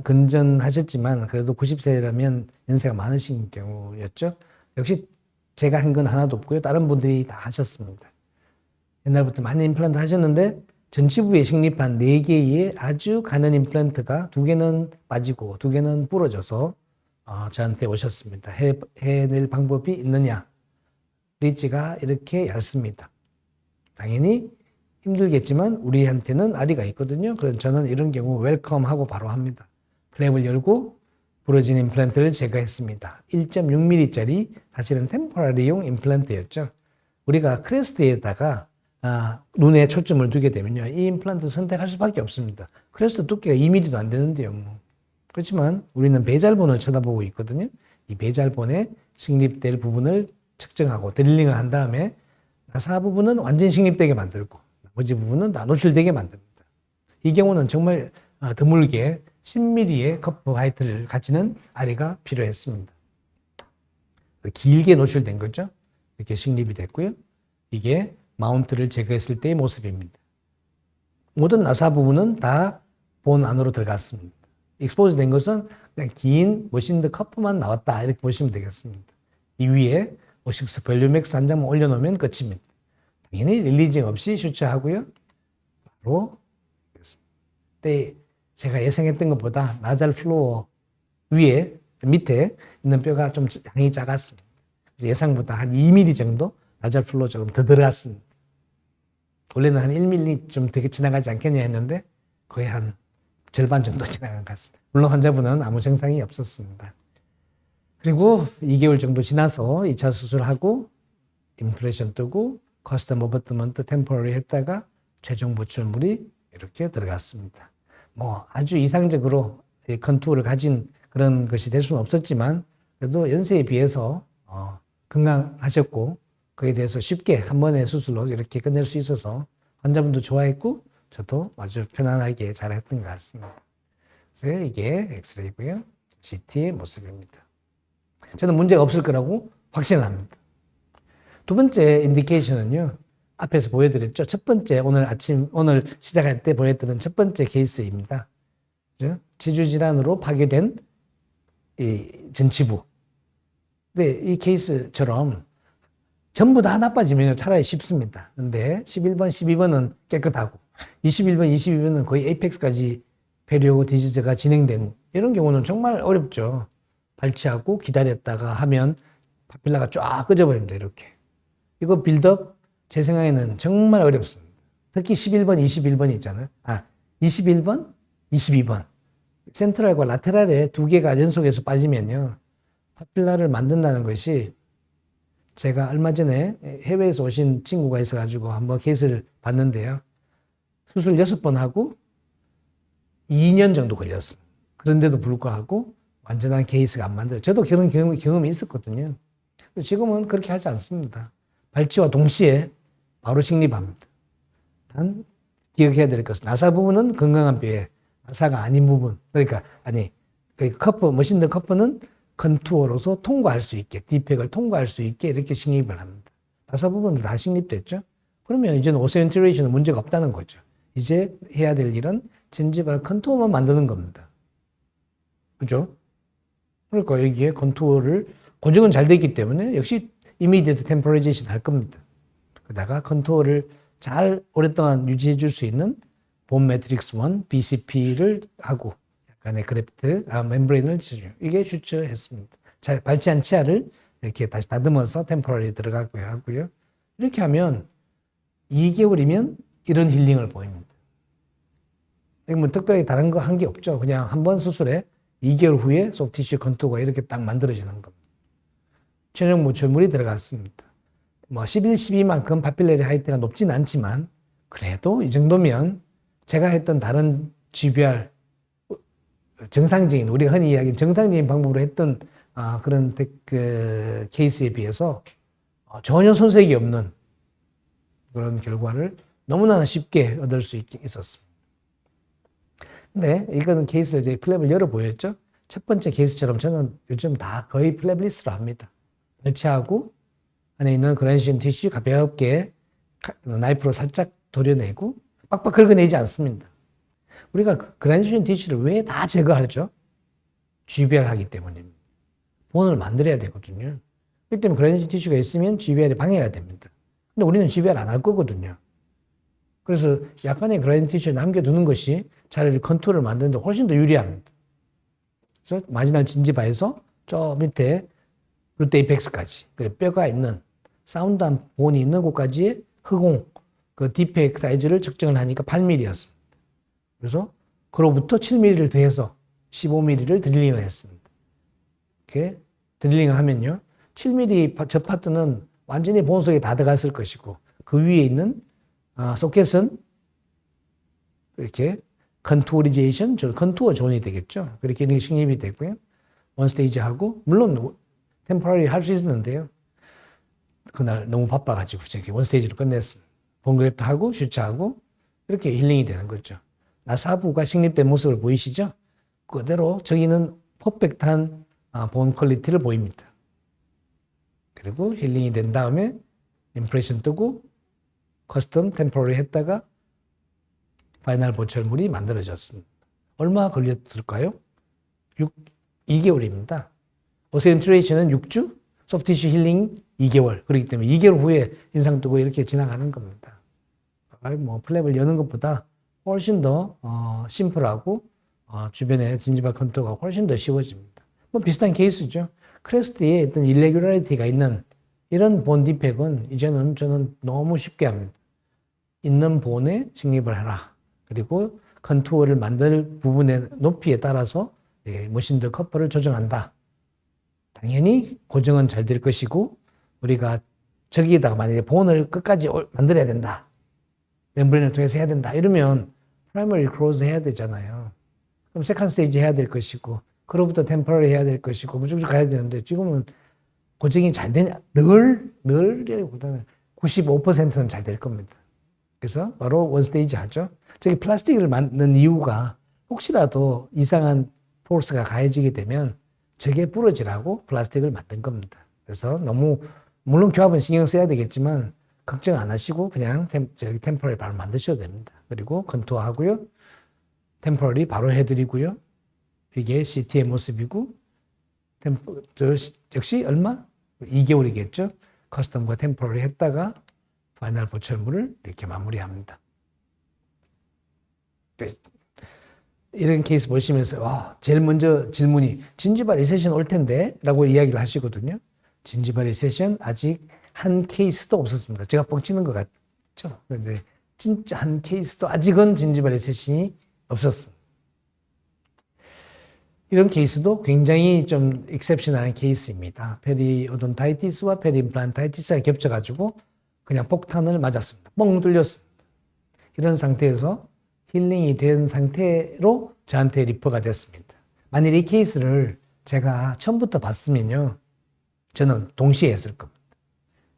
근전하셨지만 그래도 90세라면 연세가 많으신 경우였죠. 역시 제가 한 건 하나도 없고요. 다른 분들이 다 하셨습니다. 옛날부터 많은 임플란트 하셨는데 전치부에 식립한 4개의 아주 가는 임플란트가 2개는 빠지고 2개는 부러져서 저한테 오셨습니다. 해낼 방법이 있느냐? 리치가 이렇게 얇습니다. 당연히 힘들겠지만 우리한테는 아리가 있거든요. 그래서 저는 이런 경우 웰컴하고 바로 합니다. 플랩을 열고 부러진 임플란트를 제거했습니다. 1.6mm짜리 사실은 템포러리용 임플란트였죠. 우리가 크레스트에다가 눈에 초점을 두게 되면요. 이 임플란트 선택할 수밖에 없습니다. 크레스트 두께가 2mm도 안 되는데요. 뭐. 그렇지만 우리는 배잘본을 쳐다보고 있거든요. 이 배잘본에 식립될 부분을 측정하고 드릴링을 한 다음에 나사 부분은 완전 식립되게 만들고 나머지 부분은 다 노출되게 만듭니다. 이 경우는 정말 드물게 10mm의 커프 하이트를 가지는 아리가 필요했습니다. 길게 노출된 거죠. 이렇게 식립이 됐고요. 이게 마운트를 제거했을 때의 모습입니다. 모든 나사 부분은 다 본 안으로 들어갔습니다. 익스포즈 된 것은 그냥 긴 머신드 커프만 나왔다 이렇게 보시면 되겠습니다. 이 위에 O6 볼륨맥스 한 장만 올려놓으면 끝입니다. 당연히 릴리징 없이 슈처하고요. 바로 때 제가 예상했던 것보다 나잘 플로어 위에 밑에 있는 뼈가 좀 양이 작았습니다. 그래서 예상보다 한 2mm 정도 나잘 플로어 조금 더 들어갔습니다. 원래는 한 1mm 좀 되게 지나가지 않겠냐 했는데 거의 한 절반 정도 지나간 것 같습니다. 물론 환자분은 아무 증상이 없었습니다. 그리고 2개월 정도 지나서 2차 수술하고 임프레션 뜨고 커스텀 어버트먼트 템포러리 했다가 최종 보철물이 이렇게 들어갔습니다. 뭐 아주 이상적으로 컨투어를 가진 그런 것이 될 수는 없었지만 그래도 연세에 비해서 건강하셨고 그에 대해서 쉽게 한 번의 수술로 이렇게 끝낼 수 있어서 환자분도 좋아했고 저도 아주 편안하게 잘했던 것 같습니다. 그래서 이게 엑스레이고요. CT의 모습입니다. 저는 문제가 없을 거라고 확신합니다. 두 번째 인디케이션은요. 앞에서 보여드렸죠. 첫 번째 오늘 시작할 때 보여드린 첫 번째 케이스입니다. 그죠? 지주질환으로 파괴된 이 전치부. 근데 이 케이스처럼 전부 다 나빠지면 차라리 쉽습니다. 근데 11번, 12번은 깨끗하고 21번, 22번은 거의 에이펙스까지 페리오 디지즈가 진행된 이런 경우는 정말 어렵죠. 발치하고 기다렸다가 하면 파필라가 쫙 꺼져버립니다. 이렇게. 이거 빌드업 제 생각에는 정말 어렵습니다. 특히 11번, 21번이 있잖아요. 21번, 22번. 센트럴과 라테랄에 두 개가 연속해서 빠지면요. 파필라를 만든다는 것이 제가 얼마 전에 해외에서 오신 친구가 있어가지고 한번 케이스를 봤는데요. 수술 6번 하고 2년 정도 걸렸습니다. 그런데도 불구하고 완전한 케이스가 안 만들어요. 저도 그런 경험이 있었거든요. 지금은 그렇게 하지 않습니다. 발치와 동시에 바로 식립합니다. 단 기억해야 될 것은 나사 부분은 건강한 뼈에 나사가 아닌 부분 그러니까 커프 머신드 커프는 컨투어로서 통과할 수 있게 디펙을 통과할 수 있게 이렇게 식립을 합니다. 나사 부분도 다 식립됐죠. 그러면 이제는 오세인티레이션은 문제가 없다는 거죠. 이제 해야 될 일은 진지발 컨투어만 만드는 겁니다. 그죠? 그러니까 여기에 컨투어를 고정은 잘 되기 때문에 역시 이미디어트 템포라이제이션 할 겁니다. 그러다가 컨투어를 잘 오랫동안 유지해 줄 수 있는 본 매트릭스 1, BCP를 하고 약간의 그래프트, 멤브레인을 치죠. 이게 슈처했습니다. 자, 발치한 치아를 이렇게 다시 다듬어서 템포러리 들어가고요 하고요. 이렇게 하면 2개월이면 이런 힐링을 보입니다. 뭐 특별히 다른 거 한 게 없죠. 그냥 한 번 수술에 2개월 후에 소프티슈 컨투어가 이렇게 딱 만들어지는 겁니다. 전용 모철물이 들어갔습니다. 뭐 11, 12만큼 파필러리 하이트가 높진 않지만 그래도 이 정도면 제가 했던 다른 GBR 정상적인 우리가 흔히 이야기하는 정상적인 방법으로 했던 그런 그 케이스에 비해서 전혀 손색이 없는 그런 결과를 너무나 쉽게 얻을 수 있었습니다. 근데 이거는 케이스를 이제 플랩을 열어 보였죠. 첫 번째 케이스처럼 저는 요즘 다 거의 플랩리스로 합니다. 발치하고 안에 있는 그라니션 티슈 가볍게 나이프로 살짝 도려내고 빡빡 긁어내지 않습니다. 우리가 그라니션 티슈를 왜 다 제거하죠? GBR 하기 때문입니다. 본을 만들어야 되거든요. 그렇기 때문에 그라니션 티슈가 있으면 GBR이 방해가 됩니다. 근데 우리는 GBR 안 할 거거든요. 그래서 약간의 그라니션 티슈를 남겨두는 것이 차라리 컨투어를 만드는데 훨씬 더 유리합니다. 그래서 마지날 진지바에서 저 밑에 루트 에이펙스까지 그리고 뼈가 있는 사운드한 본이 있는 곳까지의 흑공 그 디펙 사이즈를 측정을 하니까 8mm였습니다. 그래서 그로부터 7mm를 더해서 15mm를 드릴링을 했습니다. 이렇게 드릴링을 하면요. 7mm 저 파트는 완전히 본 속에 다 들어갔을 것이고 그 위에 있는 소켓은 이렇게 컨투어리제이션, 컨투어 존이 되겠죠. 그렇게 이렇게 식립이 되고요. 원 스테이지 하고 물론 템포러리 할 수 있었는데요. 그날 너무 바빠가지고 저기 원 스테이지로 끝냈습니다. 본그래프트 하고 슈츠하고 이렇게 힐링이 되는 거죠. 나사부가 식립된 모습을 보이시죠? 그대로 저기는 퍼펙트한 본 퀄리티를 보입니다. 그리고 힐링이 된 다음에 임프레션 뜨고 커스텀 템포러리 했다가 파이널 보철물이 만들어졌습니다. 얼마 걸렸을까요? 2개월입니다. 오세인트레이션은 6주, 소프티슈 힐링 2개월. 그렇기 때문에 2개월 후에 인상 뜨고 이렇게 지나가는 겁니다. 뭐 플랩을 여는 것보다 훨씬 더 심플하고 주변에 진지발 컨투어가 훨씬 더 쉬워집니다. 뭐 비슷한 케이스죠. 크레스트에 어떤 일레귤러리티가 있는 이런 본 디펙은 이제는 저는 너무 쉽게 합니다. 있는 본에 식립을 해라. 그리고 컨투어를 만들 부분의 높이에 따라서 머신드 커퍼를 조정한다. 당연히 고정은 잘 될 것이고 우리가 저기에다가 만약에 본을 끝까지 만들어야 된다. 멤브레인을 통해서 해야 된다. 이러면 프라이머리 클로즈 해야 되잖아요. 그럼 세컨드 스테이지 해야 될 것이고 그로부터 템퍼러리 해야 될 것이고 무조건 가야 되는데 지금은 고정이 잘 되냐? 늘이라기보다는 95%는 잘 될 겁니다. 그래서 바로 원 스테이지 하죠. 저기 플라스틱을 만든 이유가 혹시라도 이상한 포스가 가해지게 되면 저게 부러지라고 플라스틱을 만든 겁니다. 그래서 너무 물론 교합은 신경 써야 되겠지만 걱정 안 하시고 그냥 템포러리 바로 만드셔도 됩니다. 그리고 컨투어 하고요. 템포러리 바로 해드리고요. 이게 CT의 모습이고 역시 얼마? 2개월이겠죠. 커스텀과 템포러리 했다가 파이널 보철물을 이렇게 마무리합니다. 이런 케이스 보시면서 제일 먼저 질문이 진지발 리세션 올 텐데 라고 이야기를 하시거든요. 진지발 리세션 아직 한 케이스도 없었습니다. 제가 뻥치는 것 같죠. 그런데 진짜 한 케이스도 아직은 진지발 리세션이 없었습니다. 이런 케이스도 굉장히 좀 익셉셔널한 케이스입니다. 페리오돈타이티스와 페리임플란타이티스가 겹쳐가지고 그냥 폭탄을 맞았습니다. 뻥 뚫렸습니다. 이런 상태에서 힐링이 된 상태로 저한테 리퍼가 됐습니다. 만일 이 케이스를 제가 처음부터 봤으면요. 저는 동시에 했을 겁니다.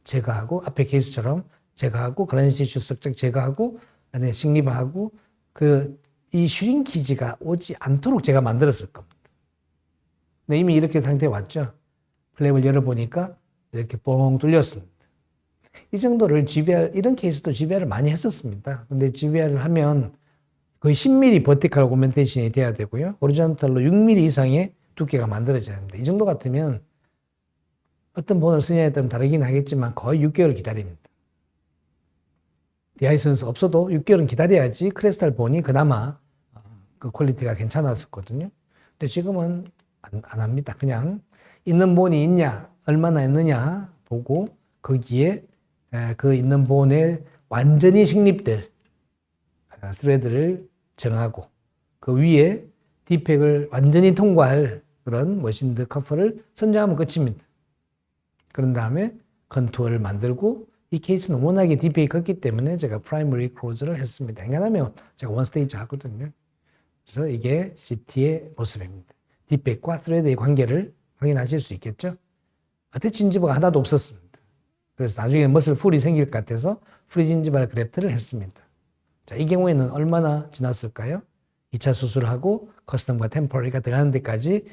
제거하고 앞에 케이스처럼 제거하고 그라니티슈 석작 제거하고 안에 식립을 하고 이 슈링키지가 오지 않도록 제가 만들었을 겁니다. 근데 이미 이렇게 상태에 왔죠. 플랩을 열어보니까 이렇게 뻥 뚫렸습니다. 이 정도를 GBR, 이런 케이스도 GBR을 많이 했었습니다. 근데 GBR을 하면 거의 10mm 버티컬 오구멘테이션이 돼야 되고요. 오리지널로 6mm 이상의 두께가 만들어져야 합니다. 이 정도 같으면 어떤 본을 쓰냐에 따라 다르긴 하겠지만 거의 6개월 기다립니다. 디아이선스 없어도 6개월은 기다려야지 크리스탈 본이 그나마 그 퀄리티가 괜찮았었거든요. 근데 지금은 안 합니다. 그냥 있는 본이 있냐, 얼마나 있느냐 보고 거기에 그 있는 본에 완전히 식립될 스레드를 정하고 그 위에 디펙을 완전히 통과할 그런 머신드 커퍼를 선정하면 끝입니다. 그런 다음에 컨투어를 만들고 이 케이스는 워낙에 디펙이 컸기 때문에 제가 프라이머리 클로즈를 했습니다. 행간하면 제가 원 스테이지 하거든요. 그래서 이게 CT의 모습입니다. 디펙과 스레드의 관계를 확인하실 수 있겠죠. 어때 진지버가 하나도 없었습니다. 그래서 나중에 머슬 풀이 생길 것 같아서 프리진지발 그래프트를 했습니다. 자, 이 경우에는 얼마나 지났을까요? 2차 수술하고 커스텀과 템포러리가 들어가는 데까지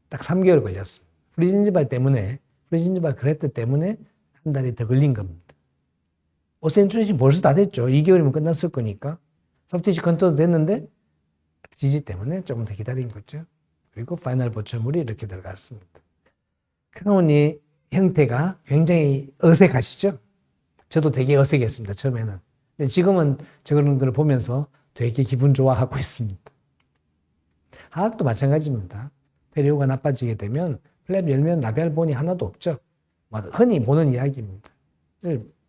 딱 3개월 걸렸습니다. 프리진지발 그래프트 때문에 한 달이 더 걸린 겁니다. 오센트레이션 벌써 다 됐죠. 2개월이면 끝났을 거니까. 소프티시 컨트롤 됐는데 지지 때문에 조금 더 기다린 거죠. 그리고 파이널 보철물이 이렇게 들어갔습니다. 크라운이 형태가 굉장히 어색하시죠? 저도 되게 어색했습니다. 처음에는. 근데 지금은 저런 걸 보면서 되게 기분 좋아하고 있습니다. 하악도 마찬가지입니다. 페리오가 나빠지게 되면 플랩 열면 라비알본이 하나도 없죠. 흔히 보는 이야기입니다.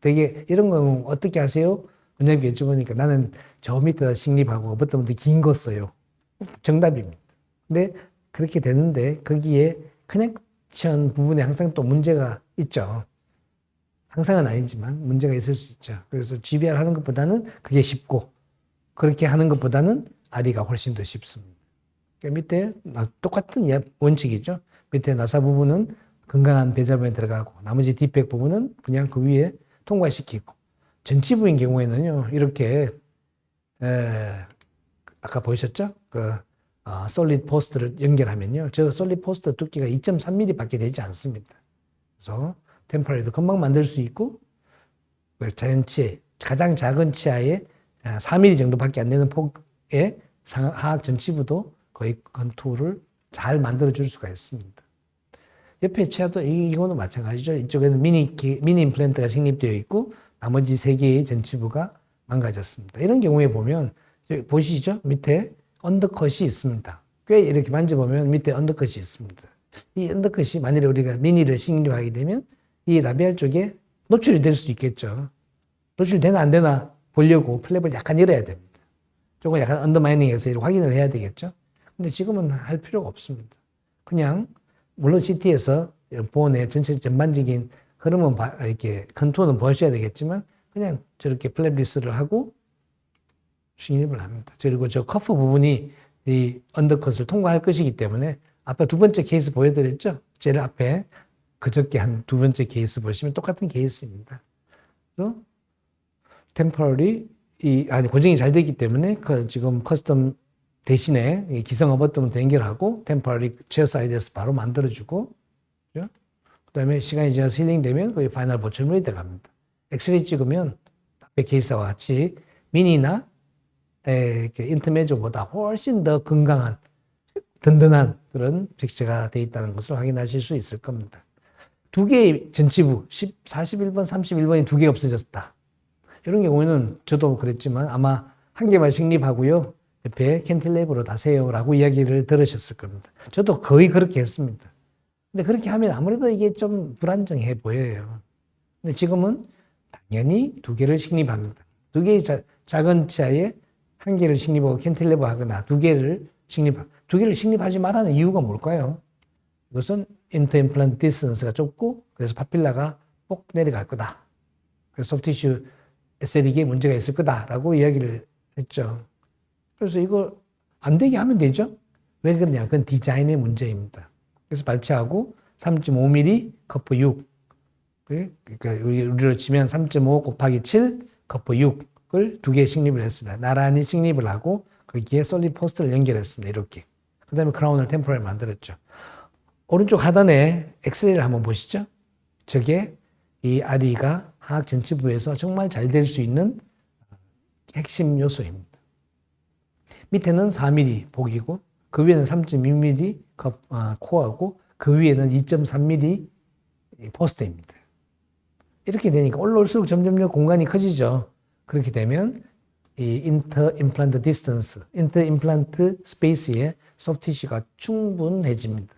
되게 이런 건 어떻게 하세요? 원장님께 여쭤보니까 나는 저 밑에다 식립하고 어버트먼트 긴 거 써요. 정답입니다. 근데 그렇게 되는데 거기에 커넥션 부분에 항상 또 문제가 있죠. 항상은 아니지만 문제가 있을 수 있죠. 그래서 GBR 하는 것보다는 그게 쉽고 그렇게 하는 것보다는 RE가 훨씬 더 쉽습니다. 그러니까 밑에 똑같은 원칙이죠. 밑에 나사 부분은 건강한 배자부에 들어가고 나머지 디펙 부분은 그냥 그 위에 통과시키고 전치부인 경우에는요 이렇게 아까 보셨죠? 솔리드 포스트를 연결하면요 저 솔리드 포스트 두께가 2.3mm 밖에 되지 않습니다. 그래서 템퍼레이도 금방 만들 수 있고 자연치해 가장 작은 치아에 4mm 정도밖에 안 되는 폭의 하악 전치부도 거의 건투를 잘 만들어 줄 수가 있습니다. 옆에 치아도 이거는 마찬가지죠. 이쪽에는 미니 임플란트가 식립되어 있고 나머지 3개의 전치부가 망가졌습니다. 이런 경우에 보면 보시죠. 밑에 언더컷이 있습니다. 꽤 이렇게 만져보면 밑에 언더컷이 있습니다. 이 언더컷이 만일에 우리가 미니를 식립하게 되면 이 라비알 쪽에 노출이 될 수도 있겠죠. 노출되나 안 되나 보려고 플랩을 약간 열어야 됩니다. 조금 약간 언더마이닝해서 확인을 해야 되겠죠. 근데 지금은 할 필요가 없습니다. 그냥 물론 CT에서 보온의 전체 전반적인 흐름은 이렇게 컨투어는 보셔야 되겠지만 그냥 저렇게 플랩 리스를 하고 식립을 합니다. 그리고 저 커프 부분이 이 언더컷을 통과할 것이기 때문에 아까 두 번째 케이스 보여드렸죠? 제일 앞에 그저께 한 두 번째 케이스 보시면 똑같은 케이스입니다. 템퍼러리 고정이 잘 되기 때문에 지금 커스텀 대신에 기성 어버트먼트 연결하고 템퍼러리 체어 사이드에서 바로 만들어주고 그죠? 그다음에 시간이 지나서 힐링되면 거의 파이널 보철물이 들어갑니다. 엑스레이 찍으면 앞에 케이스와 같이 미니나 인터메조보다 훨씬 더 건강한 든든한 그런 픽처가 되어 있다는 것을 확인하실 수 있을 겁니다. 두 개의 전치부 41번, 31번이 두 개 없어졌다. 이런 경우에는 저도 그랬지만 아마 한 개만 식립하고요. 옆에 캔틸레이브로 다세요라고 이야기를 들으셨을 겁니다. 저도 거의 그렇게 했습니다. 근데 그렇게 하면 아무래도 이게 좀 불안정해 보여요. 근데 지금은 당연히 두 개를 식립합니다. 두 개의 작은 치아에 한 개를 식립하고 캔틸레이브 하거나 두 개를 식립하지 말라는 이유가 뭘까요? 이것은 인터임플란트 디스턴스가 좁고 그래서 파필라가 꼭 내려갈 거다. 그래서 소프티슈 에스테틱에 문제가 있을 거다라고 이야기를 했죠. 그래서 이거 안 되게 하면 되죠. 왜 그러냐? 그건 디자인의 문제입니다. 그래서 발치하고 3.5mm 커프 6. 그러니까 우리로 치면 3.5 곱하기 7 커프 6을 두 개 식립을 했습니다. 나란히 식립을 하고 거기에 솔리드 포스트를 연결했습니다. 이렇게. 그 다음에 크라운을 템포럴 만들었죠. 오른쪽 하단에 엑스레이를 한번 보시죠. 저게 이 RE가 하악 전치부에서 정말 잘 될 수 있는 핵심 요소입니다. 밑에는 4mm 복이고 그 위에는 3.2mm 코어하고 그 위에는 2.3mm 포스트입니다. 이렇게 되니까 올라올수록 점점 공간이 커지죠. 그렇게 되면 이 인터 임플란트 디스턴스, 인터 임플란트 스페이스에 소프티슈가 충분해집니다.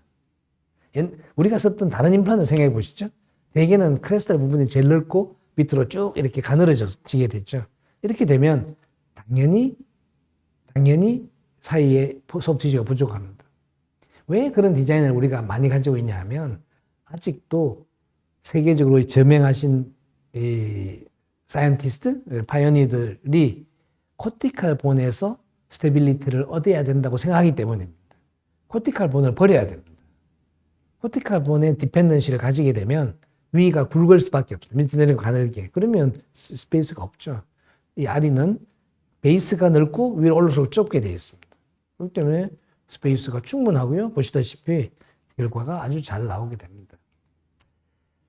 우리가 썼던 다른 임플란트 생각해 보시죠. 대개는 크레스탈 부분이 제일 넓고 밑으로 쭉 이렇게 가늘어지게 됐죠. 이렇게 되면 당연히 사이에 소프티슈가 부족합니다. 왜 그런 디자인을 우리가 많이 가지고 있냐 하면 아직도 세계적으로 저명하신 이 사이언티스트, 파이어니들이 코티칼 본에서 스테빌리티를 얻어야 된다고 생각하기 때문입니다. 코티칼 본을 버려야 됩니다. 코티칼 본의 디펜던시를 가지게 되면 위가 굵을 수밖에 없어요. 밑에 내리고 가늘게. 그러면 스페이스가 없죠. 이 RE는 베이스가 넓고 위로 올라올수록 좁게 되어 있습니다. 그렇기 때문에 스페이스가 충분하고요. 보시다시피 결과가 아주 잘 나오게 됩니다.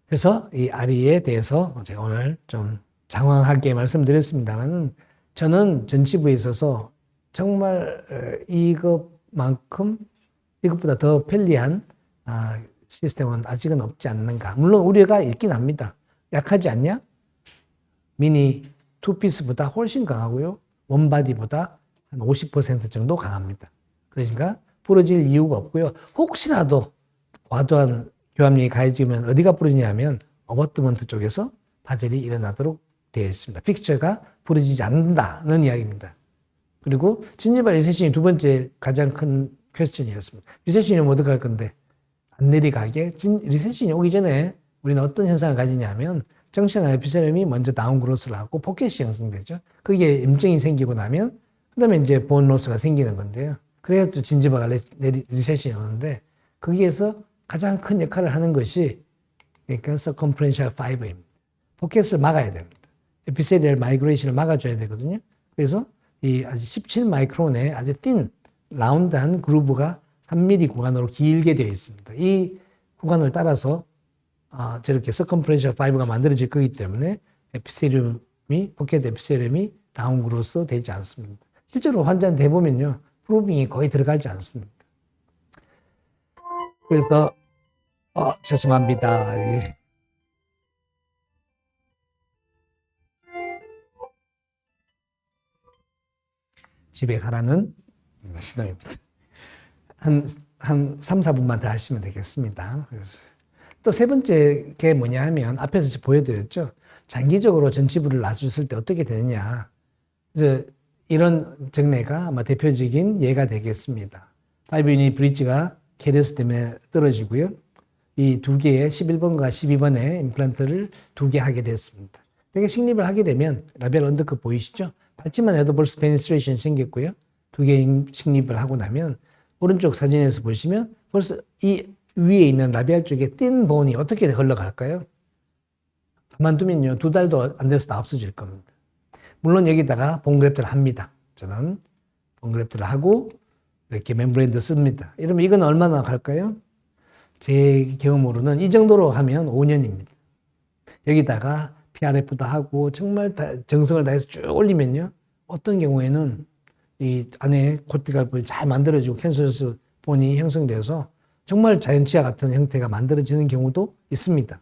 그래서 이 RE에 대해서 제가 오늘 좀 장황하게 말씀드렸습니다만 저는 전치부에 있어서 정말 이것보다 더 편리한 시스템은 아직은 없지 않는가. 물론 우려가 있긴 합니다. 약하지 않냐? 미니 투피스보다 훨씬 강하고요. 원바디보다 한 50% 정도 강합니다. 그러니까 부러질 이유가 없고요. 혹시라도 과도한 교합력이 가해지면 어디가 부러지냐면 어버트먼트 쪽에서 파절이 일어나도록 되어 있습니다. 픽처가 부러지지 않는다는 이야기입니다. 그리고 진지발 리세션이 두 번째 가장 큰 퀘스천이었습니다. 리세션이 오면 어떡할 건데? 안 내리가게? 리세션이 오기 전에 우리는 어떤 현상을 가지냐면 정치나 에피세럼이 먼저 다운그로스를 하고 포켓이 형성되죠. 그게 염증이 생기고 나면 그다음에 이제 본 로스가 생기는 건데요. 그래야 또 진지바가 리세션이 오는데 거기에서 가장 큰 역할을 하는 것이 그러니까 서컴프렌셜 파이브입니다. 포켓을 막아야 됩니다. 에피세리얼 마이그레이션을 막아줘야 되거든요. 그래서 이 아주 17 마이크론의 아주 띤 라운드한 그루브가 3mm 구간으로 길게 되어 있습니다. 이 구간을 따라서 저렇게 서컴프렌셜 파이브가 만들어질 거기 때문에 에피세리움이 포켓 에피세리움이 다운그로스 되지 않습니다. 실제로 환자한테 해보면요, 프로빙이 거의 들어가지 않습니다. 그래서 죄송합니다. 집에 가라는 신호입니다. 한 3, 4분만 더 하시면 되겠습니다. 그래서 또 세 번째 게 뭐냐 하면 앞에서 보여드렸죠. 장기적으로 전치부를 놔줬을 때 어떻게 되느냐. 이제 이런 정례가 아마 대표적인 예가 되겠습니다. 5유닛 브릿지가 캐리어스 때문에 떨어지고요. 이 두 개의 11번과 12번의 임플란트를 두 개 하게 됐습니다. 되게 식립을 하게 되면 라비알 언더컷 보이시죠? 밟지만 해도 벌써 페니스트레이션 생겼고요. 두 개 식립을 하고 나면 오른쪽 사진에서 보시면 벌써 이 위에 있는 라비알 쪽에 띤 본이 어떻게 흘러갈까요? 가만두면요, 2달도 안 돼서 다 없어질 겁니다. 물론 여기다가 본그래프트를 합니다. 저는 본그래프트를 하고 이렇게 멤브레인도 씁니다. 이러면 이건 얼마나 갈까요? 제 경험으로는 이 정도로 하면 5년입니다. 여기다가 PRF도 하고 정말 정성을 다해서 쭉 올리면요, 어떤 경우에는 이 안에 코티칼볼이 잘 만들어지고 캔서스 본이 형성돼서 정말 자연치아 같은 형태가 만들어지는 경우도 있습니다.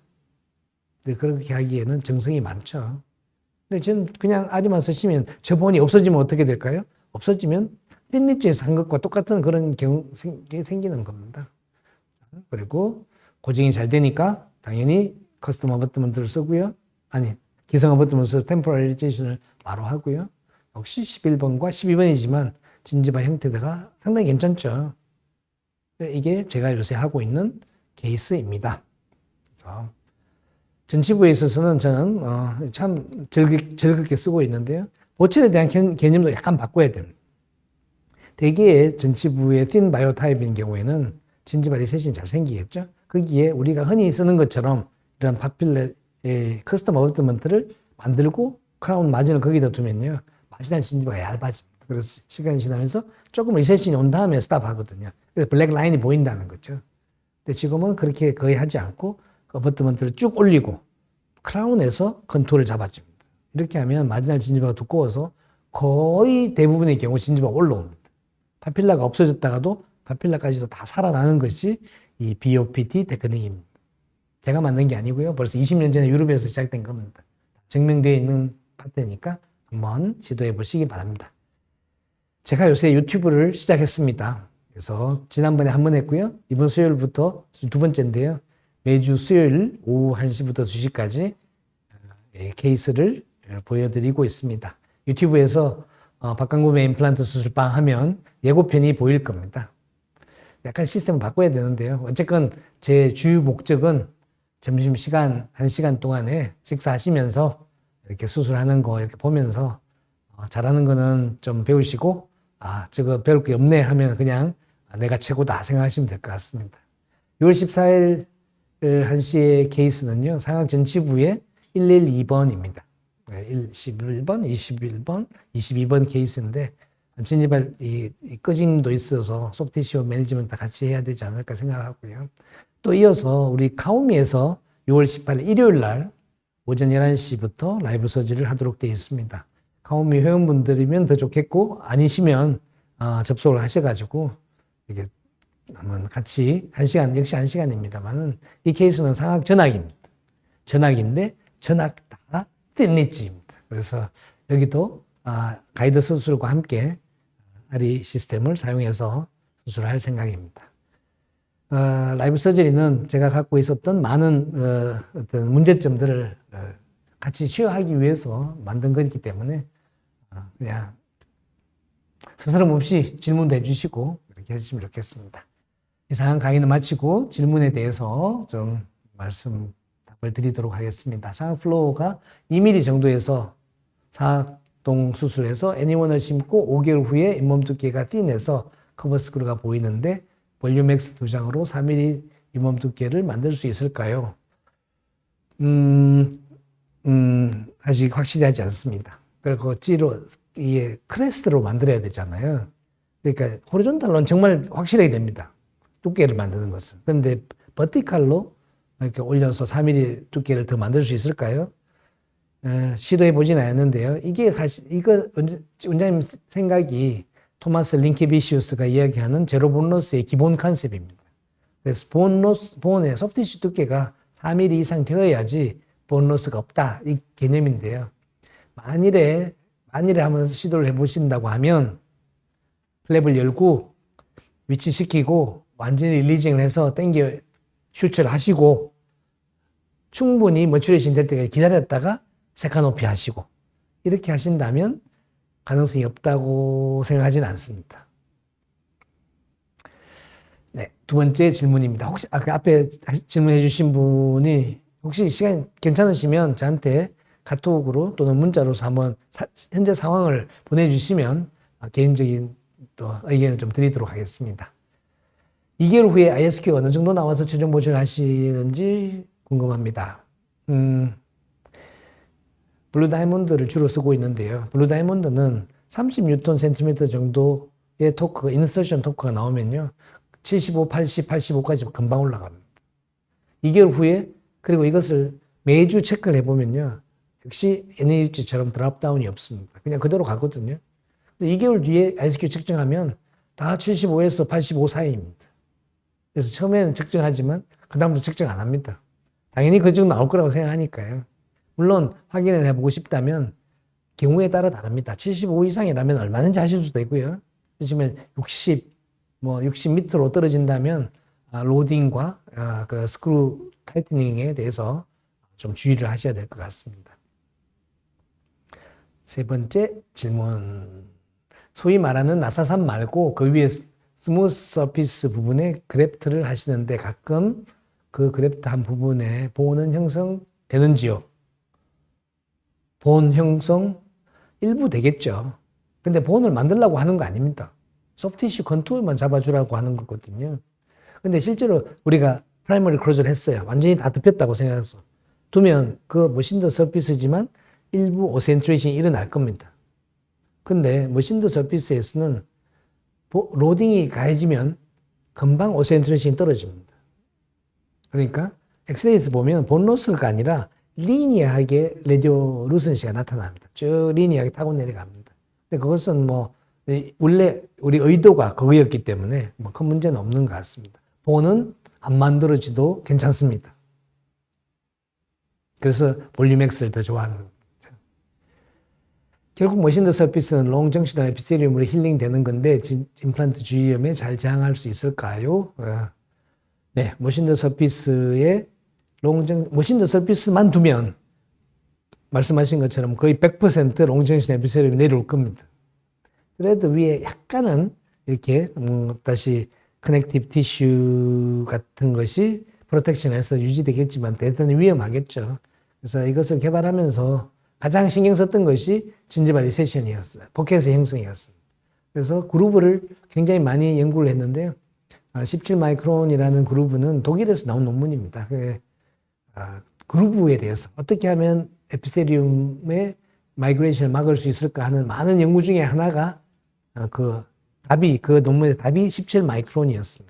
근데 그렇게 하기에는 정성이 많죠. 근데 저는 그냥 아리만 쓰시면 저 본이 없어지면 어떻게 될까요? 없어지면 핀리치에서 한 것과 똑같은 그런 경우 생기는 겁니다. 그리고 고정이 잘 되니까 당연히 커스텀 어버트먼트를 쓰고요. 아니, 기성 어버트먼트 써서 템포럴리제이션을 바로 하고요. 역시 11번과 12번이지만 진지바 형태가 상당히 괜찮죠. 이게 제가 요새 하고 있는 케이스입니다. 그래서 전치부에 있어서는 저는 참 즐겁게 쓰고 있는데요. 보철에 대한 개념도 약간 바꿔야 됩니다. 대개의 전치부의 thin 바이오타입인 경우에는 진지바 리셋이 잘 생기겠죠. 거기에 우리가 흔히 쓰는 것처럼 이런 파필레 커스텀 어버트먼트를 만들고 크라운 마진을 거기다 두면요, 마지날 진지바가 얇아집니다. 그래서 시간이 지나면서 조금 리셋이 온 다음에 스탑하거든요. 그래서 블랙 라인이 보인다는 거죠. 근데 지금은 그렇게 거의 하지 않고 어버트먼트를 쭉 올리고 크라운에서 컨투어를 잡아줍니다. 이렇게 하면 마지날 진지바가 두꺼워서 거의 대부분의 경우 진지바가 올라옵니다. 파필라가 없어졌다가도 파필라까지도 다 살아나는 것이 이 BOPT 테크닉입니다. 제가 만든 게 아니고요. 벌써 20년 전에 유럽에서 시작된 겁니다. 증명되어 있는 파트니까 한번 시도해 보시기 바랍니다. 제가 요새 유튜브를 시작했습니다. 그래서 지난번에 한 번 했고요. 이번 수요일부터 두 번째인데요. 매주 수요일 오후 1시부터 2시까지 케이스를 보여드리고 있습니다. 유튜브에서 박광범의 임플란트 수술방 하면 예고편이 보일 겁니다. 약간 시스템을 바꿔야 되는데요. 어쨌건 제 주요 목적은 점심시간 1시간 동안에 식사하시면서 이렇게 수술하는 거 이렇게 보면서 잘하는 거는 좀 배우시고, 저거 배울 게 없네 하면 그냥 내가 최고다 생각하시면 될 것 같습니다. 6월 14일 1시의 케이스는요, 상악 전치부의 112번입니다. 11번, 21번, 22번 케이스인데, 진지발 꺼짐도 있어서 소프티시오 매니지먼트 같이 해야 되지 않을까 생각하고요. 또 이어서 우리 카오미에서 6월 18일 일요일 날 오전 11시부터 라이브 서지를 하도록 되어 있습니다. 카오미 회원분들이면 더 좋겠고, 아니시면 접속을 하셔가지고 이렇게 한번 같이 1시간, 역시 1시간입니다만은 이 케이스는 상악 전악입니다. 전악인데 전악 다 띵리지입니다. 그래서 여기도 가이드 수술과 함께 아리 시스템을 사용해서 수술할 생각입니다. 라이브 서저리는 제가 갖고 있었던 많은 어떤 문제점들을 같이 쉐어하기 위해서 만든 거기 때문에 그냥 스스럼 없이 질문도 해주시고 이렇게 해주시면 좋겠습니다. 이상한 강의는 마치고 질문에 대해서 좀 답을 드리도록 하겠습니다. 상하 플로어가 2mm 정도에서 사각동 수술해서 애니원을 심고 5개월 후에 잇몸 두께가 띵해서 커버 스크루가 보이는데 볼륨엑스 2장으로 4mm 잇몸 두께를 만들 수 있을까요? 아직 확실하지 않습니다. 그리고 이게 크레스트로 만들어야 되잖아요. 그러니까 호리존탈로는 정말 확실하게 됩니다. 두께를 만드는 것은. 그런데 버티칼로 이렇게 올려서 4mm 두께를 더 만들 수 있을까요? 시도해 보진 않았는데요. 이게 사실 원장님 생각이 토마스 링케비시우스가 이야기하는 제로 본로스의 기본 컨셉입니다. 그래서 본의 소프티슈 두께가 4mm 이상 되어야지 본로스가 없다 이 개념인데요. 만일에 한번 시도를 해보신다고 하면 플랩을 열고 위치시키고 완전히 릴리징을 해서 당겨 슈처를 하시고 충분히 머추레이션 될 때까지 기다렸다가 세카노피 하시고 이렇게 하신다면 가능성이 없다고 생각하지는 않습니다. 네, 두 번째 질문입니다. 혹시 아까 앞에 질문해 주신 분이 혹시 시간 괜찮으시면 저한테 카톡으로 또는 문자로서 한번 현재 상황을 보내주시면 개인적인 또 의견을 좀 드리도록 하겠습니다. 2개월 후에 ISQ가 어느 정도 나와서 최종 보정을 하시는지 궁금합니다. 블루 다이몬드를 주로 쓰고 있는데요. 블루 다이몬드는 30뉴턴 센티미터 정도의 토크가, 인서션 토크가 나오면요. 75, 80, 85까지 금방 올라갑니다. 2개월 후에, 그리고 이것을 매주 체크를 해보면요. 역시 NH처럼 드랍다운이 없습니다. 그냥 그대로 가거든요. 2개월 뒤에 ISQ 측정하면 다 75에서 85 사이입니다. 그래서 처음에는 측정하지만 그다음부터 측정 안 합니다. 당연히 그 정도 나올 거라고 생각하니까요. 물론 확인을 해보고 싶다면 경우에 따라 다릅니다. 75 이상이라면 얼마든지 하실 수도 있고요. 그렇지만 60 밑으로 떨어진다면 로딩과 그 스크루 타이트닝에 대해서 좀 주의를 하셔야 될 것 같습니다. 세 번째 질문. 소위 말하는 나사산 말고 그 위에 스무스 서피스 부분에 그래프트를 하시는데 가끔 그 그래프트 한 부분에 본은 형성되는지요? 본 형성 일부 되겠죠. 근데 본을 만들려고 하는 거 아닙니다. 소프티슈 컨투어만 잡아주라고 하는 거거든요. 근데 실제로 우리가 프라이머리 클로즈를 했어요. 완전히 다 덮였다고 생각해서 두면 그 머신더 서피스지만 일부 오센트레이션이 일어날 겁니다. 근데 머신더 서피스에서는 로딩이 가해지면 금방 오센트레이션이 떨어집니다. 그러니까 엑스레이에서 보면 본 로스가 아니라 리니어하게 레디오 루선시가 나타납니다. 쭉 리니어하게 타고 내려갑니다. 근데 그것은 원래 우리 의도가 그거였기 때문에 큰 문제는 없는 것 같습니다. 본은 안 만들어지도 괜찮습니다. 그래서 볼륨엑스를 더 좋아하는 겁니다. 결국 머신더 서피스는 롱 정시던 에피셀리움으로 힐링되는 건데 임플란트 주위염에 잘 저항할 수 있을까요? 네, 머신더 서피스에 머신더 서피스만 두면 말씀하신 것처럼 거의 100% 롱 정시던 에피셀리움이 내려올 겁니다. 그래도 위에 약간은 이렇게 다시 커넥티브 티슈 같은 것이 프로텍션해서 유지되겠지만 대단히 위험하겠죠. 그래서 이것을 개발하면서 가장 신경 썼던 것이 진지바 리세션이었어요. 포켓의 형성이었습니다. 그래서 그루브를 굉장히 많이 연구를 했는데요. 17마이크론이라는 그루브는 독일에서 나온 논문입니다. 그루브에 대해서 어떻게 하면 에피셀리움의 마이그레이션을 막을 수 있을까 하는 많은 연구 중에 하나가 그 논문의 답이 17마이크론이었습니다.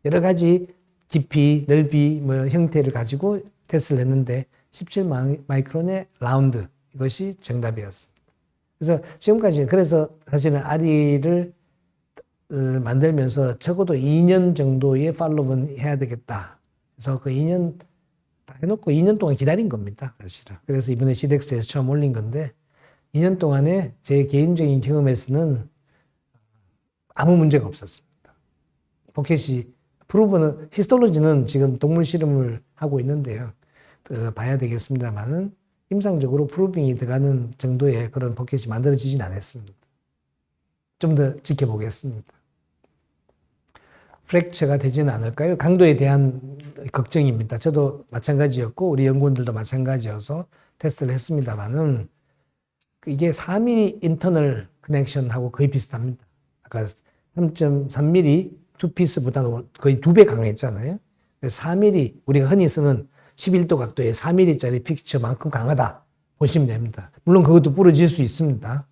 여러 가지 깊이, 넓이, 형태를 가지고 테스트를 했는데 17마이크론의 라운드 이것이 정답이었습니다. 그래서 지금까지 그래서 사실은 아리를 만들면서 적어도 2년 정도의 팔로우는 해야 되겠다. 그래서 그 2년 다 해놓고 2년 동안 기다린 겁니다. 사실은. 그래서 이번에 시덱스에서 처음 올린 건데 2년 동안에 제 개인적인 경험에서는 아무 문제가 없었습니다. 포켓이 프루브는 히스톨로지는 지금 동물 실험을 하고 있는데요. 봐야 되겠습니다만은 임상적으로 프루빙이 들어가는 정도의 그런 포켓이 만들어지진 않았습니다. 좀 더 지켜보겠습니다. 프랙처가 되지는 않을까요? 강도에 대한 걱정입니다. 저도 마찬가지였고 우리 연구원들도 마찬가지여서 테스트를 했습니다만은 이게 4mm 인터널 커넥션하고 거의 비슷합니다. 아까 3.3mm 두 피스보다는 거의 2배 강했잖아요. 4mm 우리가 흔히 쓰는 11도 각도의 4mm짜리 픽처만큼 강하다 보시면 됩니다. 물론 그것도 부러질 수 있습니다.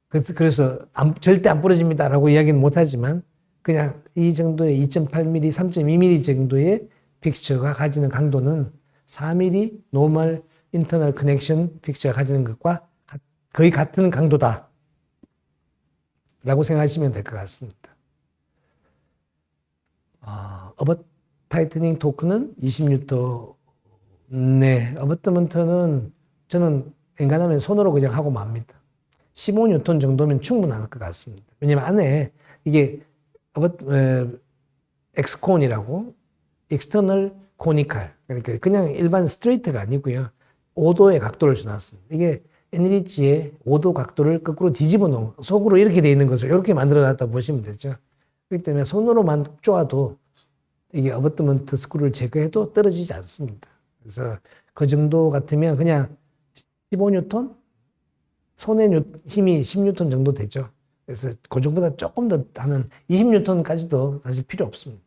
그래서 절대 안 부러집니다라고 이야기는 못하지만 그냥 이 정도의 2.8mm, 3.2mm 정도의 픽처가 가지는 강도는 4mm 노멀 인터널 커넥션 픽처가 가지는 것과 거의 같은 강도다 라고 생각하시면 될 것 같습니다. 어벗 타이트닝 토크는 20N. 네, 어버트먼트는 저는 엔간하면 손으로 그냥 하고 맙니다. 15N 정도면 충분할 것 같습니다. 왜냐면 안에 이게 엑스콘이라고 익스터널 코니칼, 그러니까 그냥 일반 스트레이트가 아니고요. 5도의 각도를 주놨습니다. 이게 NLH의 5도 각도를 거꾸로 뒤집어 놓은, 속으로 이렇게 되어 있는 것을 이렇게 만들어 놨다 보시면 되죠. 그렇기 때문에 손으로만 쪼아도 이게 어버트먼트 스크루를 제거해도 떨어지지 않습니다. 그래서 그 정도 같으면 그냥 15N? 손의 힘이 10N 정도 되죠. 그래서 그 정보다 조금 더 하는 20N까지도 사실 필요 없습니다.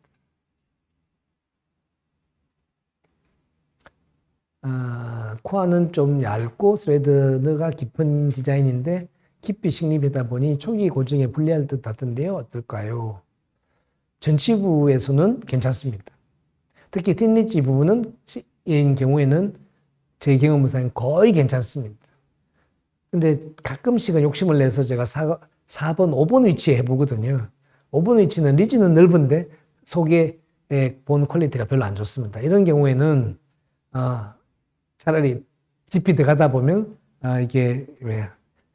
코어는 좀 얇고 스레드가 깊은 디자인인데 깊이 식립이다 보니 초기 고정에 불리할 듯 같은데요. 어떨까요? 전치부에서는 괜찮습니다. 특히 틴리지 부분은 인 경우에는 제 경험상 거의 괜찮습니다. 근데 가끔씩은 욕심을 내서 제가 4번, 5번 위치에 해보거든요. 5번 위치는 리지는 넓은데 속에 본 퀄리티가 별로 안 좋습니다. 이런 경우에는 차라리 깊이 들어가다 보면 이게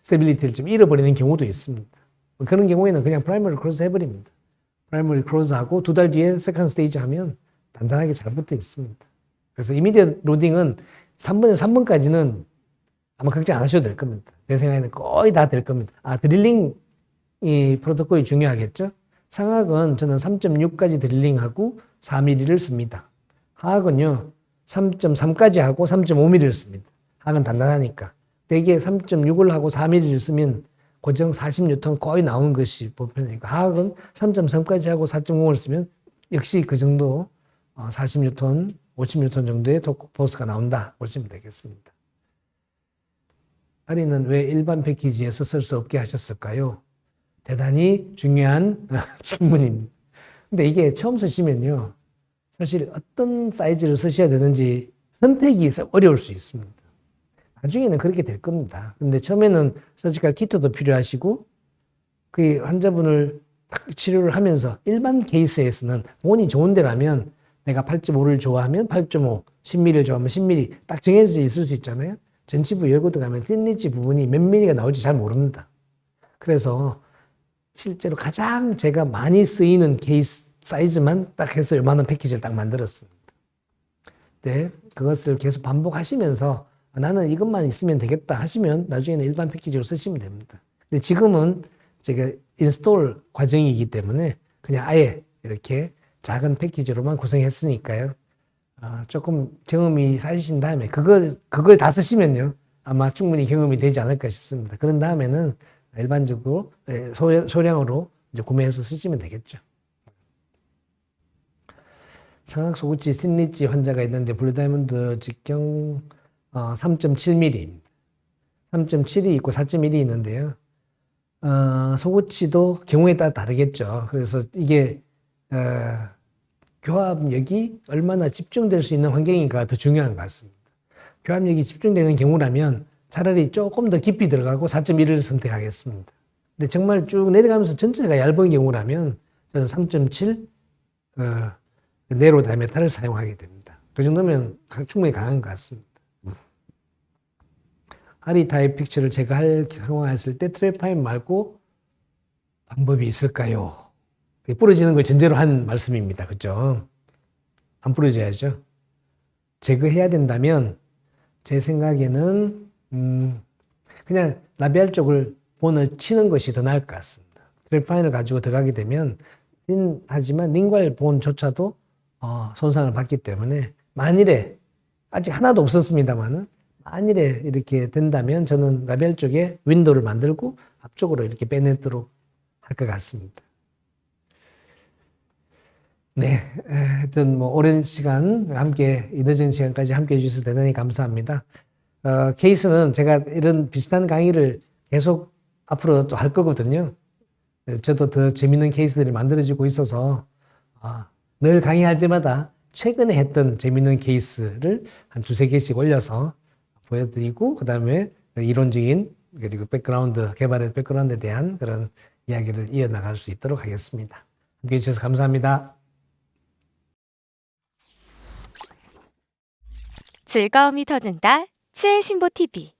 스테빌리티를 좀 잃어버리는 경우도 있습니다. 그런 경우에는 그냥 프라이머리 크로스 해버립니다. 프라이머리 크로스 하고 2달 뒤에 세컨드 스테이지 하면 단단하게 잘 붙어 있습니다. 그래서 이미디엇 로딩은 3번에서 3번까지는 아마 걱정 안 하셔도 될 겁니다. 제 생각에는 거의 다 될 겁니다. 드릴링 이 프로토콜이 중요하겠죠? 상학은 저는 3.6까지 드릴링하고 4mm를 씁니다. 하학은요, 3.3까지 하고 3.5mm를 씁니다. 하학은 단단하니까. 대개 3.6을 하고 4mm를 쓰면 고정 40N 거의 나오는 것이 보편이니까. 하학은 3.3까지 하고 4.0을 쓰면 역시 그 정도 40N, 50N 정도의 포스가 나온다 보시면 되겠습니다. 아리는 왜 일반 패키지에서 쓸 수 없게 하셨을까요? 대단히 중요한 질문입니다. 근데 이게 처음 쓰시면요. 사실 어떤 사이즈를 쓰셔야 되는지 선택이 어려울 수 있습니다. 나중에는 그렇게 될 겁니다. 근데 처음에는 서지컬 키트도 필요하시고 그 환자분을 치료를 하면서 일반 케이스에서는 본이 좋은 데라면 내가 8.5를 좋아하면 8.5, 10mm를 좋아하면 10mm 딱 정해져 있을 수 있잖아요. 전치부 열고 들어가면 틴리지 부분이 몇 mm가 나올지 잘 모릅니다. 그래서 실제로 가장 제가 많이 쓰이는 케이스 사이즈만 딱 해서 요만한 패키지를 딱 만들었습니다. 네, 그것을 계속 반복하시면서 나는 이것만 있으면 되겠다 하시면 나중에는 일반 패키지로 쓰시면 됩니다. 근데 지금은 제가 인스톨 과정이기 때문에 그냥 아예 이렇게 작은 패키지로만 구성했으니까요. 조금 경험이 쌓이신 다음에 그걸 다 쓰시면요. 아마 충분히 경험이 되지 않을까 싶습니다. 그런 다음에는 일반적으로 소량으로 이제 구매해서 쓰시면 되겠죠. 상악 소구치 신리지 환자가 있는데 블루다이몬드 직경 3.7mm입니다. 3.7이 있고 4.1이 있는데요. 소구치도 경우에 따라 다르겠죠. 그래서 이게 교합력이 얼마나 집중될 수 있는 환경인가 더 중요한 것 같습니다. 교합력이 집중되는 경우라면 차라리 조금 더 깊이 들어가고 4.1을 선택하겠습니다. 근데 정말 쭉 내려가면서 전체가 얇은 경우라면 저는 3.7 네로 다이메탈을 사용하게 됩니다. 그 정도면 충분히 강한 것 같습니다. 하리 타입 픽처를 제가 사용했을 때 트랩파임 말고 방법이 있을까요? 부러지는 걸 전제로 한 말씀입니다. 그죠? 안 부러져야죠. 제거해야 된다면 제 생각에는 그냥 라비알 쪽을 본을 치는 것이 더 나을 것 같습니다. 트랩파인을 가지고 들어가게 되면 하지만 링괄 본조차도 손상을 받기 때문에 만일에 아직 하나도 없었습니다만은 만일에 이렇게 된다면 저는 라비알 쪽에 윈도우를 만들고 앞쪽으로 이렇게 빼내도록 할 것 같습니다. 네, 하여튼 뭐 오랜 시간 함께 이 늦은 시간까지 함께 해주셔서 대단히 감사합니다. 케이스는 제가 이런 비슷한 강의를 계속 앞으로 또 할 거거든요. 저도 더 재밌는 케이스들이 만들어지고 있어서 늘 강의할 때마다 최근에 했던 재밌는 케이스를 한 두세 개씩 올려서 보여드리고 그 다음에 이론적인 그리고 백그라운드 개발의 백그라운드에 대한 그런 이야기를 이어나갈 수 있도록 하겠습니다. 함께 해주셔서 감사합니다. 즐거움이 터진다. 치의 신보 TV.